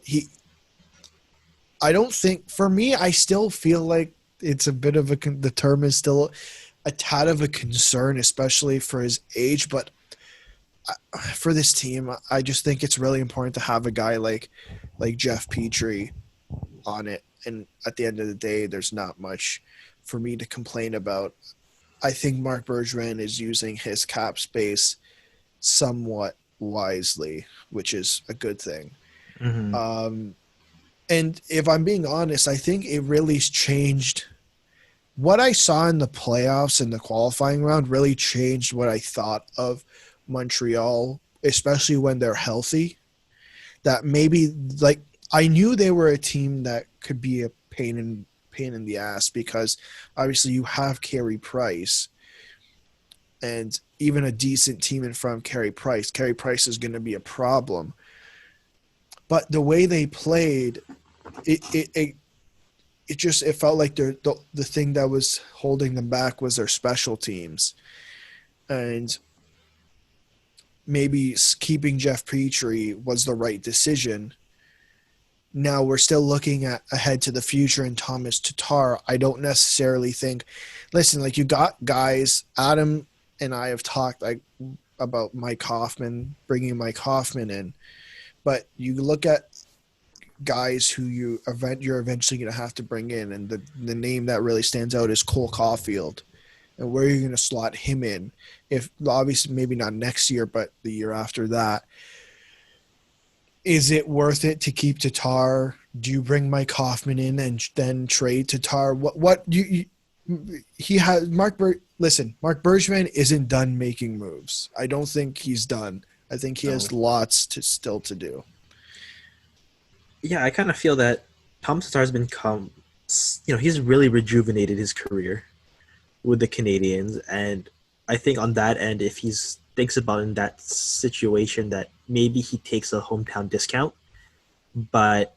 I don't think, for me, I still feel like it's a bit of the term is still a tad of a concern, especially for his age. But for this team, I just think it's really important to have a guy like Jeff Petrie on it. And at the end of the day, there's not much for me to complain about. I think Marc Bergevin is using his cap space somewhat wisely, which is a good thing. Mm-hmm. And if I'm being honest, I think it really changed what I saw in the playoffs and the qualifying round. Really changed what I thought of Montreal, especially when they're healthy. That maybe, like, I knew they were a team that could be a pain in the ass because obviously you have Carey Price, and even a decent team in front of Carey Price is going to be a problem. But the way they played, it felt like the thing that was holding them back was their special teams, and maybe keeping Jeff Petrie was the right decision. Now we're still looking ahead to the future in Thomas Tatar. I don't necessarily think. Listen, like, you got guys. Adam and I have talked about Mike Hoffman, bringing Mike Hoffman in, but you look at guys who you're eventually going to have to bring in, and the name that really stands out is Cole Caulfield. And where are you going to slot him in? If obviously maybe not next year, but the year after that. Is it worth it to keep Tatar? Do you bring Mike Hoffman in and then trade Tatar? Listen, Marc Bergevin isn't done making moves. I don't think he's done. I think he has lots still to do. Yeah, I kind of feel that Thomas Tatar's he's really rejuvenated his career with the Canadiens, and I think on that end, if he's thinks about in that situation, that maybe he takes a hometown discount. But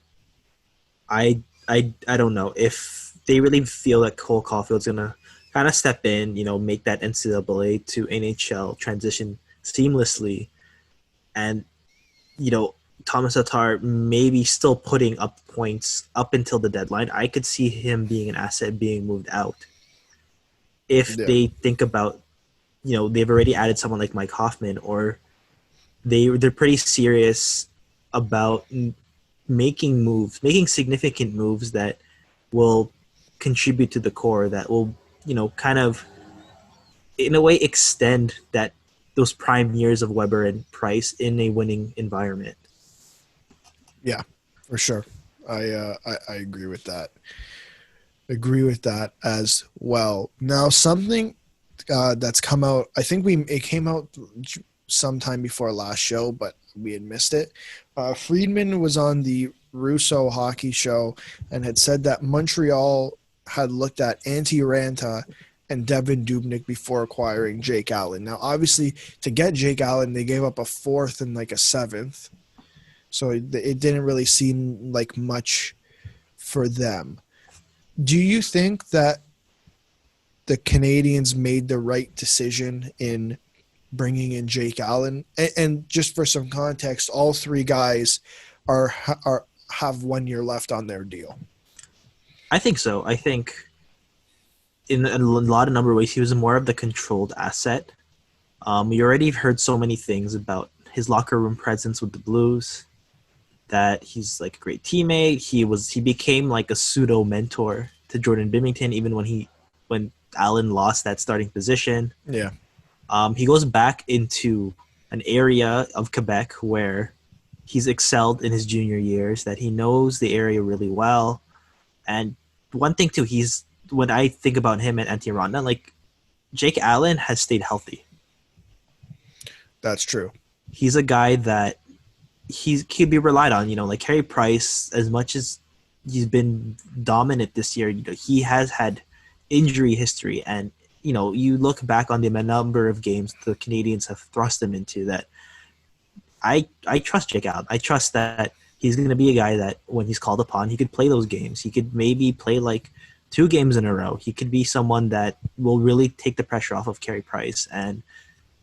I don't know if they really feel that Cole Caulfield's gonna kind of step in, make that NCAA to NHL transition seamlessly, and Thomas Tatar maybe still putting up points up until the deadline. I could see him being an asset being moved out. if Yeah. they think about, they've already added someone like Mike Hoffman, or they're pretty serious about making significant moves that will contribute to the core, that will, kind of in a way extend those prime years of Weber and Price in a winning environment. Yeah, for sure. I agree with that. Agree with that as well. Now, something that's come out. I think it came out sometime before last show, but we had missed it. Friedman was on the Russo hockey show and had said that Montreal had looked at Antti Ranta and Devin Dubnyk before acquiring Jake Allen. Now, obviously, to get Jake Allen, they gave up a fourth and like a seventh. So it didn't really seem like much for them. Do you think that the Canadians made the right decision in bringing in Jake Allen? And just for some context, all three guys have 1 year left on their deal. I think so. I think in a number of ways, he was more of the controlled asset. We already heard so many things about his locker room presence with the Blues, that he's like a great teammate. He became like a pseudo mentor to Jordan Binnington, even when Allen lost that starting position. Yeah. He goes back into an area of Quebec where he's excelled in his junior years, that he knows the area really well. And one thing too, when I think about him and Antti Ranta, like Jake Allen has stayed healthy. That's true. He's a guy that he'd be relied on, like Carey Price, as much as he's been dominant this year, he has had injury history. And, you look back on the number of games the Canadians have thrust him into, that I trust Jake Allen. I trust that he's going to be a guy that when he's called upon, he could play those games. He could maybe play like 2 games in a row. He could be someone that will really take the pressure off of Carey Price. And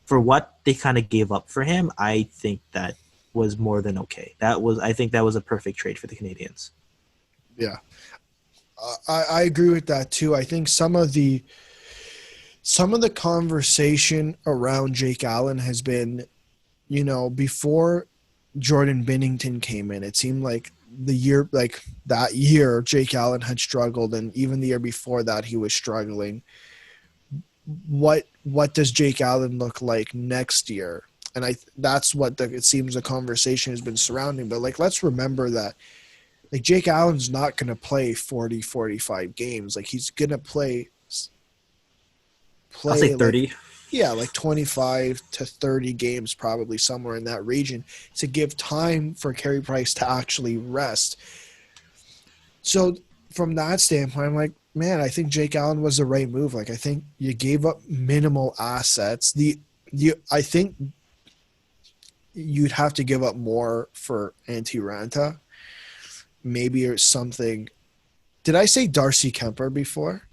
for what they kind of gave up for him, I think that was more than okay. I think that was a perfect trade for the Canadians. Yeah. I agree with that too. I think some of the conversation around Jake Allen has been, before Jordan Binnington came in, it seemed like that year Jake Allen had struggled, and even the year before that he was struggling. What does Jake Allen look like next year? And that's what it seems the conversation has been surrounding. But let's remember that Jake Allen's not going to play 40, 45 games. He's going to play I'll say 30. 25 to 30 games, probably somewhere in that region, to give time for Carey Price to actually rest. So from that standpoint, I'm like, man, I think Jake Allen was the right move. I think you gave up minimal assets. I think you'd have to give up more for Antti Ranta. Maybe or something. Did I say Darcy Kemper before?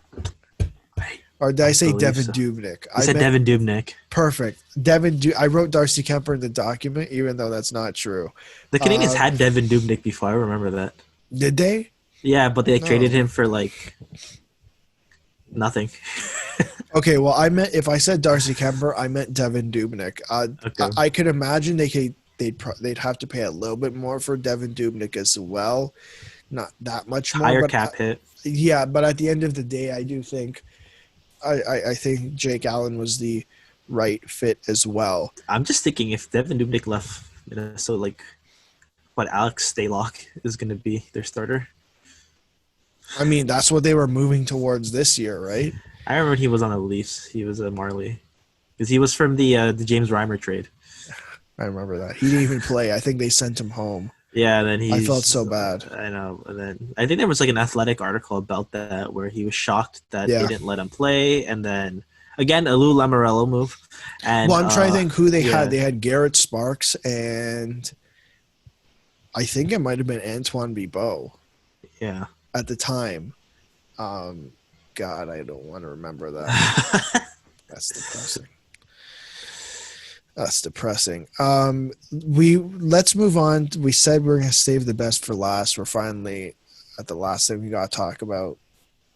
Or did I say Devin Dubnyk? I said Devin Dubnyk. Perfect. I wrote Darcy Kemper in the document, even though that's not true. The Canadians had Devin Dubnyk before. I remember that. Did they? Yeah, but they traded him for nothing. Okay, well, if I said Darcy Kemper, I meant Devin Dubnyk. Okay. I could imagine they'd have to pay a little bit more for Devin Dubnyk as well. Not that much more. Higher cap hit. Yeah, but at the end of the day, I do think I think Jake Allen was the right fit as well. I'm just thinking if Devin Dubnyk left Minnesota, what Alex Stalock is going to be their starter. I mean, that's what they were moving towards this year, right? I remember he was on the Leafs. He was a Marley. Because he was from the James Reimer trade. I remember that. He didn't even play. I think they sent him home. Yeah, and then I felt so bad. I know. And then I think there was an Athletic article about that where he was shocked that they didn't let him play. And then, again, a Lou Lamoriello move. And, I'm trying to think who they had. They had Garrett Sparks, and I think it might have been Antoine Bibeau. Yeah. At the time. God, I don't want to remember that. That's depressing. Let's move on. We said we're going to save the best for last. We're finally at the last thing we got to talk about.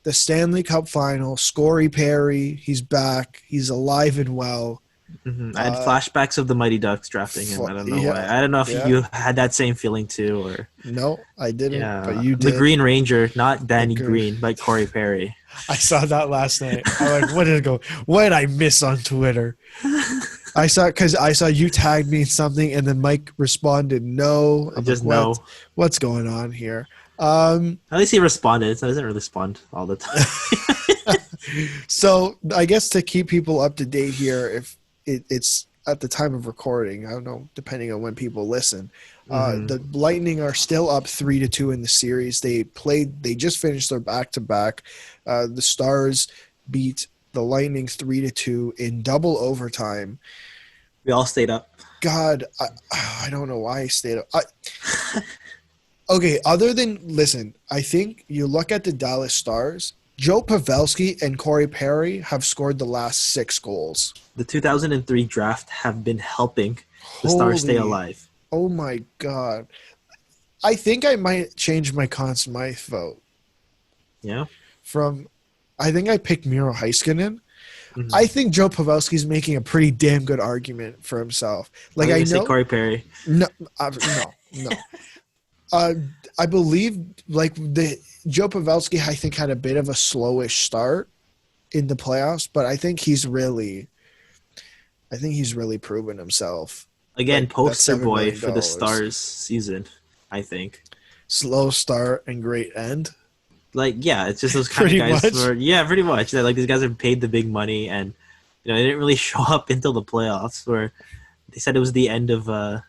the Stanley Cup final, Scorey Perry, he's back. He's alive and well. I had flashbacks of the Mighty Ducks drafting him. I don't know why. I don't know if you had that same feeling too, or no, I didn't. Yeah, but you did. The Green Ranger, not Danny Green, but Corey Perry. I saw that last night. I'm like, what did it go? What did I miss on Twitter? I saw you tagged me in something, and then Mike responded, "No." I'm just like, no. What's going on here? At least he responded. So he doesn't respond all the time. So I guess to keep people up to date here, if it's at the time of recording, I don't know, depending on when people listen, the Lightning are still up 3-2 in the series. They just finished their back-to-back. The Stars beat the Lightning 3-2 in double overtime. We all stayed up. God, I don't know why I stayed up. Okay, listen, I think you look at the Dallas Stars, Joe Pavelski and Corey Perry have scored the last 6 goals. The 2003 draft have been helping the Stars stay alive. Oh my God. I think I might change my Conn Smythe vote. Yeah? I think I picked Miro Heiskanen. I think Joe Pavelski's making a pretty damn good argument for himself. Like I know, say Corey Perry. No. I believe Joe Pavelski, I think, had a bit of a slowish start in the playoffs, but I think he's really proven himself. Again, poster boy for the Stars season, I think. Slow start and great end. It's just those kind of guys. Pretty much. Like these guys are paid the big money, and they didn't really show up until the playoffs. Where they said it was the end of what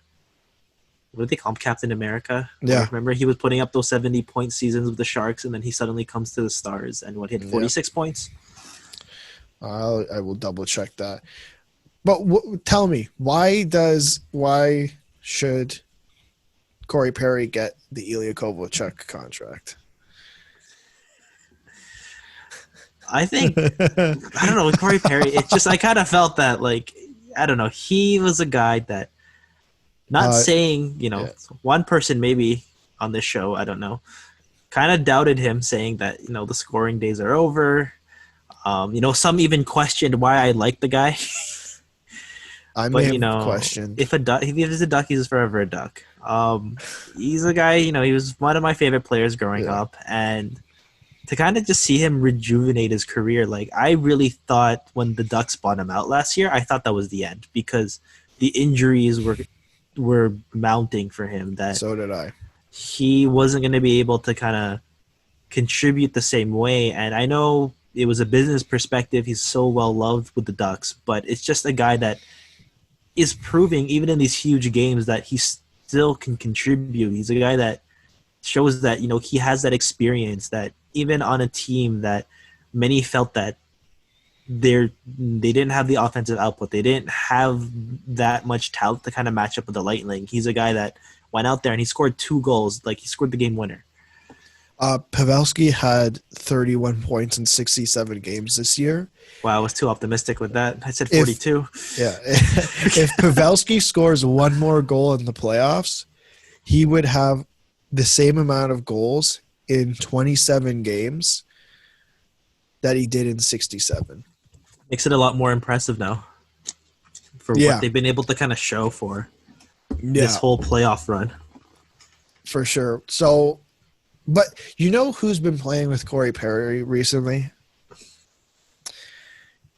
did they call him, Captain America? Yeah. Remember, he was putting up those 70-point seasons with the Sharks, and then he suddenly comes to the Stars and hit 46 points. I will double check that. But tell me, why should Corey Perry get the Ilya Kovalchuk contract? I think I don't know with Corey Perry. It's just I kind of felt that I don't know, he was a guy that saying one person maybe on this show, I don't know, kind of doubted him, saying that the scoring days are over. Some even questioned why I like the guy. Questioned if he's a duck, he's forever a duck. He's a guy. He was one of my favorite players growing up, and to kind of just see him rejuvenate his career, I really thought when the Ducks bought him out last year, I thought that was the end because the injuries were mounting for him. That so did I. He wasn't going to be able to kind of contribute the same way, and I know it was a business perspective. He's so well loved with the Ducks, but it's just a guy that is proving even in these huge games that he still can contribute. He's a guy that shows that he has that experience, that even on a team that many felt that they didn't have the offensive output, they didn't have that much talent to kind of match up with the Lightning. He's a guy that went out there and he scored 2 goals. He scored the game winner. Pavelski had 31 points in 67 games this year. Wow, I was too optimistic with that. I said 42. If Pavelski scores one more goal in the playoffs, he would have the same amount of goals in 27 games that he did in 67. Makes it a lot more impressive now for what they've been able to kind of show for this whole playoff run. For sure. So, but who's been playing with Corey Perry recently?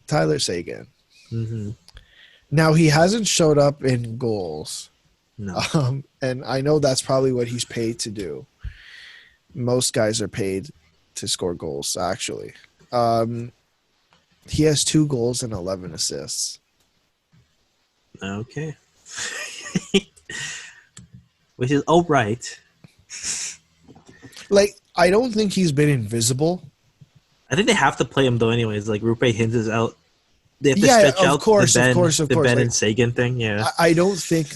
Tyler Seguin. Mm-hmm. Now, he hasn't showed up in goals. No. And I know that's probably what he's paid to do. Most guys are paid to score goals, actually. He has 2 goals and 11 assists. Okay. Which is all right. I don't think he's been invisible. I think they have to play him, though, anyways. Rupe Hintz is out. They have to stretch out the Ben and Seguin thing. Yeah. I don't think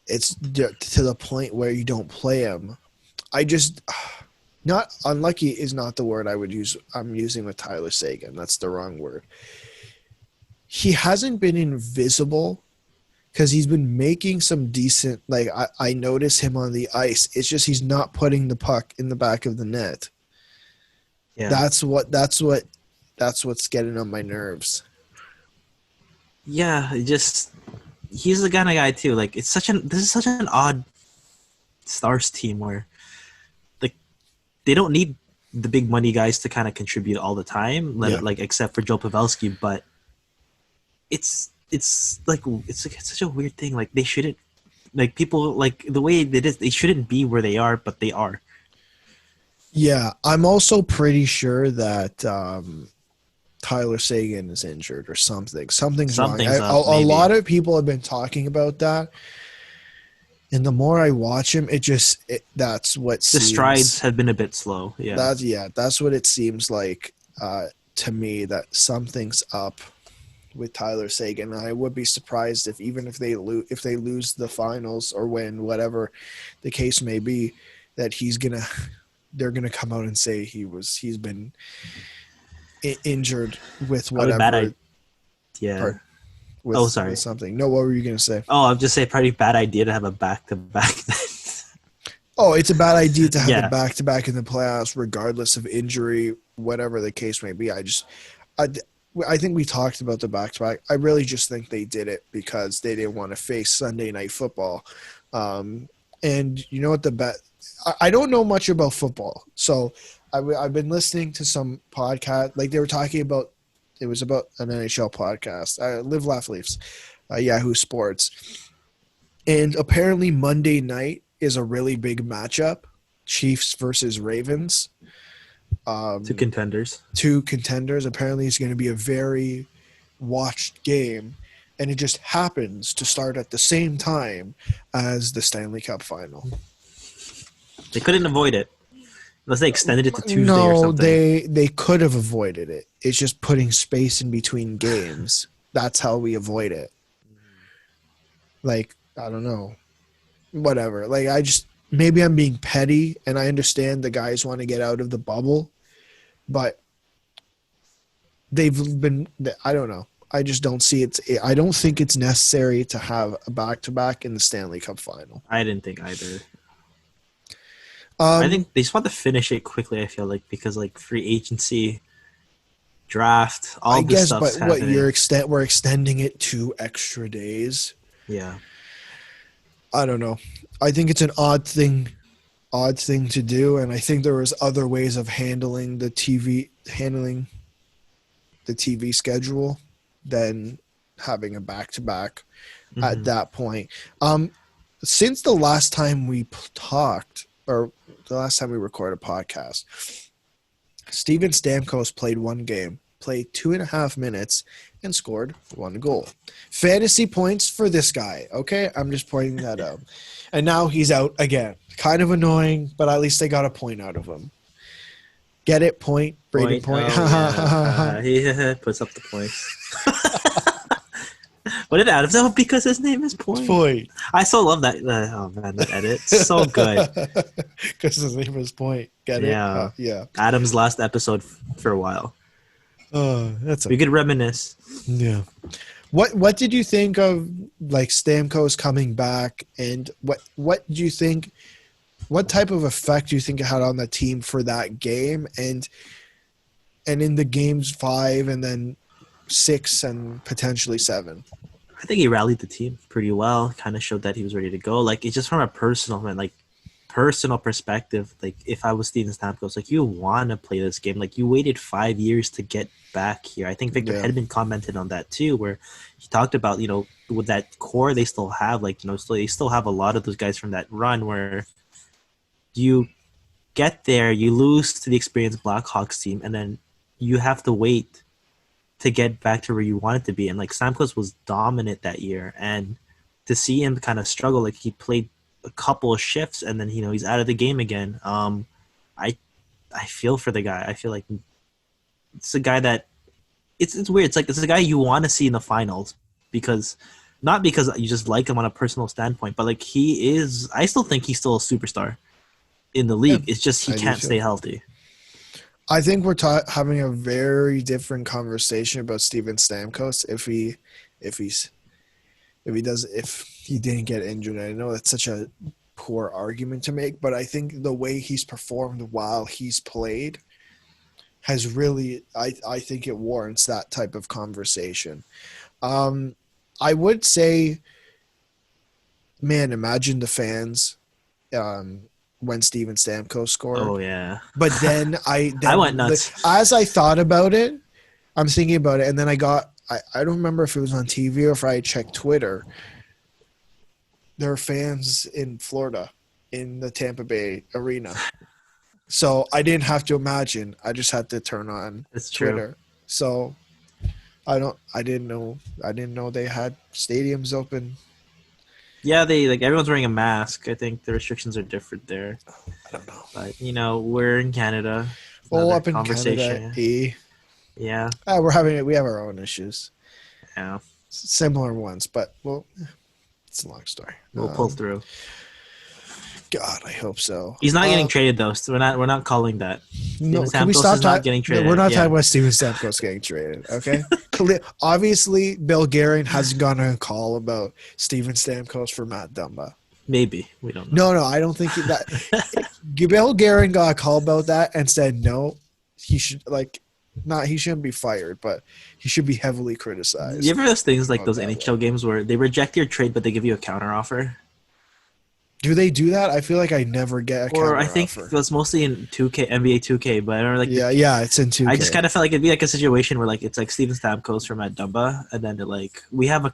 it's to the point where you don't play him. Not unlucky is not the word I would use. I'm using with Tyler Seguin. That's the wrong word. He hasn't been invisible because he's been making some decent. Like I notice him on the ice. It's just he's not putting the puck in the back of the net. Yeah. That's what's getting on my nerves. Yeah, he's the kind of guy too. Like this is such an odd Stars team where like they don't need the big money guys to kind of contribute all the time, like except for Joe Pavelski. But it's such a weird thing. Like they shouldn't, like people like the way it is. They shouldn't be where they are, but they are. Yeah, I'm also pretty sure that Tyler Seguin is injured or something. Something's wrong. A lot of people have been talking about that. And the more I watch him, that's what the strides have been a bit slow. Yeah. That's what it seems like to me, that something's up with Tyler Seguin. I would be surprised if they lose the finals or win, whatever the case may be, that they're gonna come out and say he's been injured with whatever. Yeah. Sorry. With something. No, what were you gonna say? I'm just saying, pretty bad idea to have a back-to-back. Oh, it's a bad idea to have a back-to-back in the playoffs, regardless of injury, whatever the case may be. I think we talked about the back-to-back. I really just think they did it because they didn't want to face Sunday Night Football. And you know what I don't know much about football, so I've been listening to some podcast, like they were talking about. It was about an NHL podcast, Live Laugh Leafs, Yahoo Sports. And apparently Monday night is a really big matchup, Chiefs versus Ravens. Two contenders. Apparently it's going to be a very watched game, and it just happens to start at the same time as the Stanley Cup final. They couldn't avoid it. Unless they extended it to Tuesday or something. No, they could have avoided it. It's just putting space in between games. That's how we avoid it. Like, I don't know. Whatever. Like, maybe I'm being petty, and I understand the guys want to get out of the bubble, but I don't know. I just don't see it. I don't think it's necessary to have a back-to-back in the Stanley Cup final. I didn't think either. I think they just want to finish it quickly, I feel like, because like free agency, draft, all this stuff. But what we're extending it 2 extra days. Yeah. I don't know. I think it's an odd thing to do, and I think there was other ways of handling the TV schedule than having a back-to-back at that point. Since the last time we talked, or the last time we recorded a podcast, Steven Stamkos played 1 game, played 2.5 minutes, and scored 1 goal. Fantasy points for this guy, okay? I'm just pointing that out. And now he's out again. Kind of annoying, but at least they got a point out of him. Get it? Point? Braden Point. He puts up the points. What did Adam know? Because his name is Point. I so love that. Oh man, that edit, so good. Because his name is Point. Get it? Yeah. Adam's last episode for a while. We could reminisce. Yeah. What did you think of like Stamkos coming back, and what do you think? What type of effect do you think it had on the team for that game, and in the games 5 and then 6 and potentially 7? I think he rallied the team pretty well. Kind of showed that he was ready to go. Like, it's just from a personal perspective. Like, if I was Steven Stamkos, like, you want to play this game. Like, you waited 5 years to get back here. I think Victor Hedman commented on that too, where he talked about, with that core they still have, like, they still have a lot of those guys from that run where you get there, you lose to the experienced Blackhawks team, and then you have to wait to get back to where you wanted to be. And like Stamkos was dominant that year, and to see him kind of struggle, like he played a couple of shifts and then he's out of the game again. I feel for the guy. I feel like it's a guy that it's weird. It's like it's a guy you want to see in the finals, because not because you just like him on a personal standpoint, but like I still think he's still a superstar in the league. It's just he can't stay healthy. I think we're having a very different conversation about Steven Stamkos if if he didn't get injured. I know that's such a poor argument to make, but I think the way he's performed while he's played has really, I think it warrants that type of conversation. I would say, man, imagine the fans when Steven Stamkos scored. Oh yeah. But then I went nuts. As I thought about it, I'm thinking about it, and then I don't remember if it was on TV or if I checked Twitter. There are fans in Florida in the Tampa Bay arena. So I didn't have to imagine. I just had to turn on Twitter. True. So I didn't know they had stadiums open. Yeah, everyone's wearing a mask. I think the restrictions are different there. I don't know. But we're in Canada. Well, up in Canada, yeah. We have our own issues. Yeah. Similar ones, but it's a long story. We'll pull through. God, I hope so. He's not getting traded though. So we're not calling that. No, can we stop not getting traded? We're not talking about Steven Stamkos getting traded. Okay. Obviously, Bill Guerin hasn't gone on a call about Steven Stamkos for Matt Dumba. Maybe we don't know. No, I don't think that. Bill Guerin got a call about that and said no. He should he shouldn't be fired, but he should be heavily criticized. You ever have those things those NHL games where they reject your trade but they give you a counter offer? Do they do that? I feel like I never get a counter offer. Or I think it was mostly in 2K, NBA 2K, but I don't know, yeah, it's in 2K. I just kind of felt like it'd be like a situation where it's like Steven Stamkos for Matt Dumba, and then we have a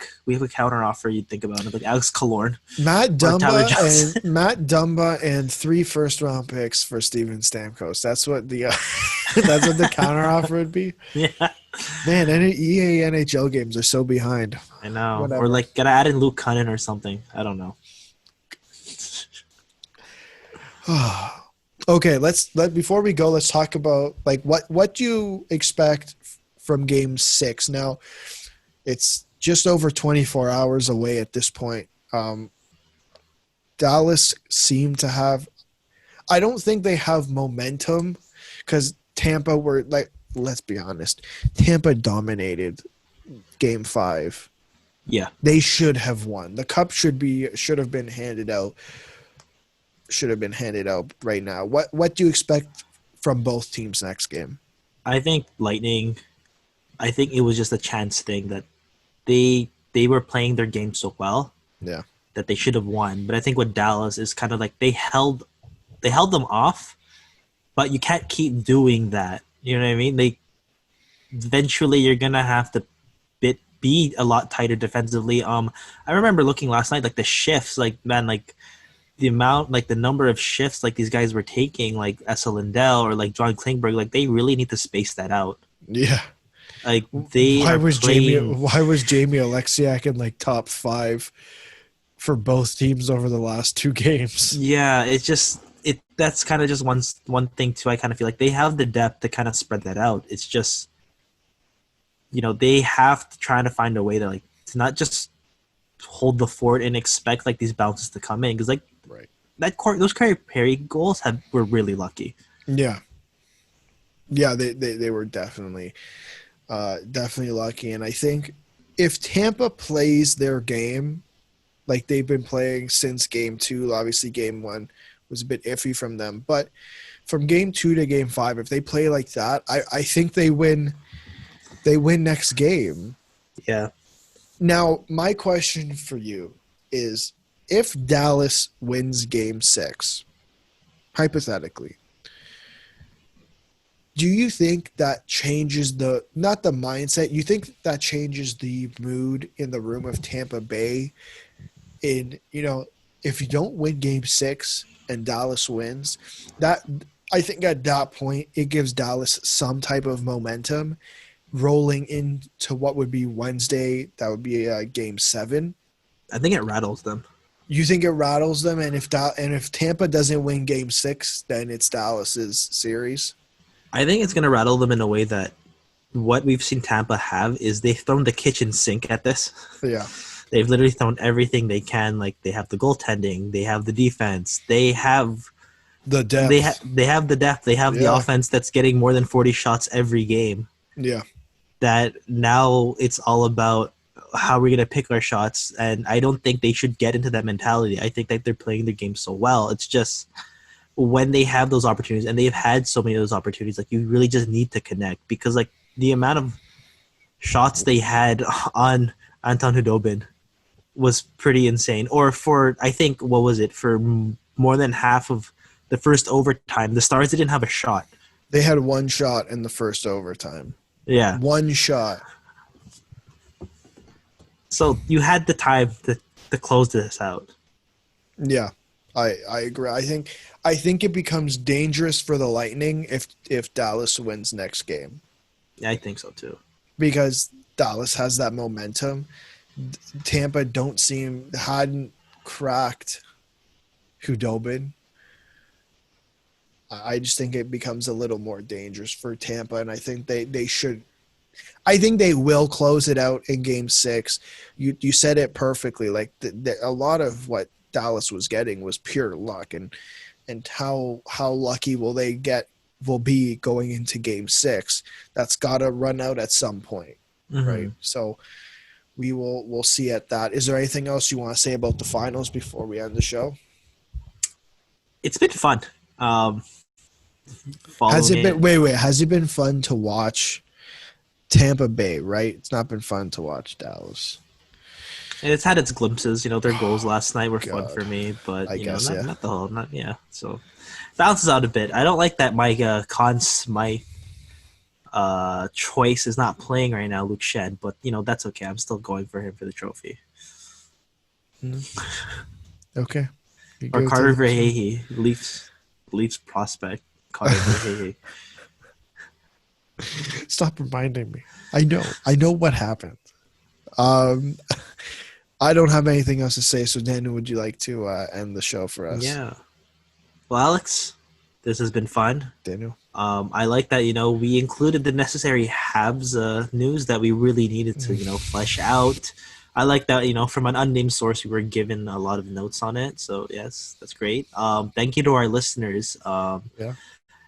counter offer you'd think about it, like Alex Killorn, Matt Dumba and 3 first-round picks for Steven Stamkos. That's what the counter offer would be. Yeah. Man, EA NHL games are so behind. I know. Whatever. Or gotta add in Luke Cunnin or something. I don't know. Okay, before we go, let's talk about what do you expect from Game 6. Now, it's just over 24 hours away at this point. Dallas seemed to have. I don't think they have momentum because Tampa were let's be honest, Tampa dominated Game 5. Yeah, they should have won. The cup should have been handed out. Should have been handed out right now. What do you expect from both teams next game? I think Lightning. I think it was just a chance thing that they were playing their game so well. Yeah. That they should have won. But I think with Dallas is kind of they held them off, but you can't keep doing that. You know what I mean? Eventually you're gonna have to be a lot tighter defensively. I remember looking last night the shifts, the amount, the number of shifts these guys were taking, Esa Lindell or John Klingberg, they really need to space that out. Yeah. Why was Jamie Alexiak in top 5 for both teams over the last 2 games? Yeah, it's just that's kind of just one thing too. I kind of feel like they have the depth to kind of spread that out. It's just they have to try to find a way to to not just hold the fort and expect these bounces to come in, because right. Those Corey Perry goals were really lucky. Yeah, they were definitely lucky, and I think if Tampa plays their game like they've been playing since Game 2, obviously Game 1 was a bit iffy from them, but from Game 2 to Game 5, if they play like that, I think they win. They win next game. Yeah. Now, my question for you is, if Dallas wins Game 6, hypothetically, do you think that changes not the mindset, you think that changes the mood in the room of Tampa Bay if you don't win Game 6 and Dallas wins, that I think at that point it gives Dallas some type of momentum rolling into what would be Wednesday. That would be Game 7. I think it rattles them. You think it rattles them, and if Tampa doesn't win Game 6, then it's Dallas's series? I think it's going to rattle them in a way that what we've seen Tampa have is they've thrown the kitchen sink at this. Yeah. They've literally thrown everything they can. They have the goaltending, they have the defense, they have the depth. They have the depth. They have the offense that's getting more than 40 shots every game. Yeah. That now it's all about, how we're gonna pick our shots, and I don't think they should get into that mentality. I think that they're playing their game so well. It's just when they have those opportunities, and they've had so many of those opportunities, like you really just need to connect, because like the amount of shots they had on Anton Hudobin was pretty insane. Or for, I think, what was it, for more than half of the first overtime, the Stars didn't have a shot. They had one shot in the first overtime. Yeah. One shot. So you had the time to close this out. Yeah, I agree. I think it becomes dangerous for the Lightning if Dallas wins next game. Yeah, I think so too. Because Dallas has that momentum. Tampa hadn't cracked Hudobin. I just think it becomes a little more dangerous for Tampa, and I think they should. I think they will close it out in Game 6. You said it perfectly. Like a lot of what Dallas was getting was pure luck, and how lucky will be going into Game 6? That's got to run out at some point, right? So we'll see at that. Is there anything else you want to say about the finals before we end the show? It's been fun. Has it been fun to watch Tampa Bay, right? It's not been fun to watch Dallas. And it's had its glimpses. Their goals last night were fun for me, but I guess, not the whole. So bounces out a bit. I don't like that my choice is not playing right now, Luke Shen, but that's okay. I'm still going for him for the trophy. Okay. Or Carter Verhey, Leafs prospect. Carter Verhey. Stop reminding me. I know what happened. I don't have anything else to say. So, Daniel, would you like to end the show for us? Yeah. Well, Alex, this has been fun. Daniel. I like that we included the necessary Habs news that we really needed to flesh out. I like that from an unnamed source we were given a lot of notes on it. So yes, that's great. Thank you to our listeners.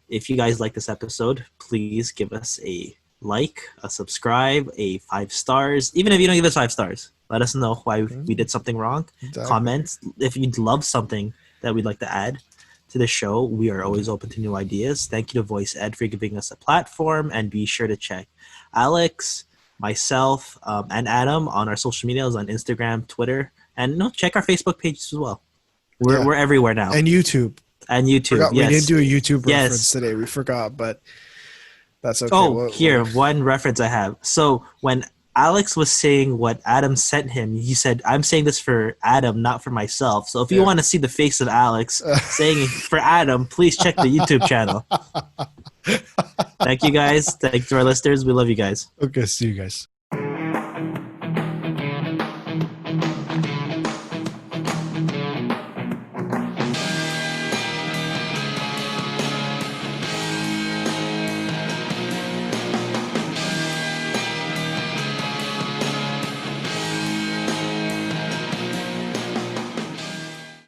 If you guys like this episode, please give us a like, a subscribe, a 5 stars. Even if you don't give us 5 stars, let us know why we did something wrong. Exactly. Comment if you'd love something that we'd like to add to the show. We are always open to new ideas. Thank you to Voice Ed for giving us a platform, and be sure to check Alex, myself, and Adam on our social medias on Instagram, Twitter, and check our Facebook pages as well. We're everywhere now. And YouTube. Yes. We didn't do a YouTube reference today. We forgot, but that's okay. Oh, one reference I have. So when Alex was saying what Adam sent him, he said, I'm saying this for Adam, not for myself. So if you want to see the face of Alex saying it for Adam, please check the YouTube channel. Thank you, guys. Thank you to our listeners. We love you guys. Okay, see you guys.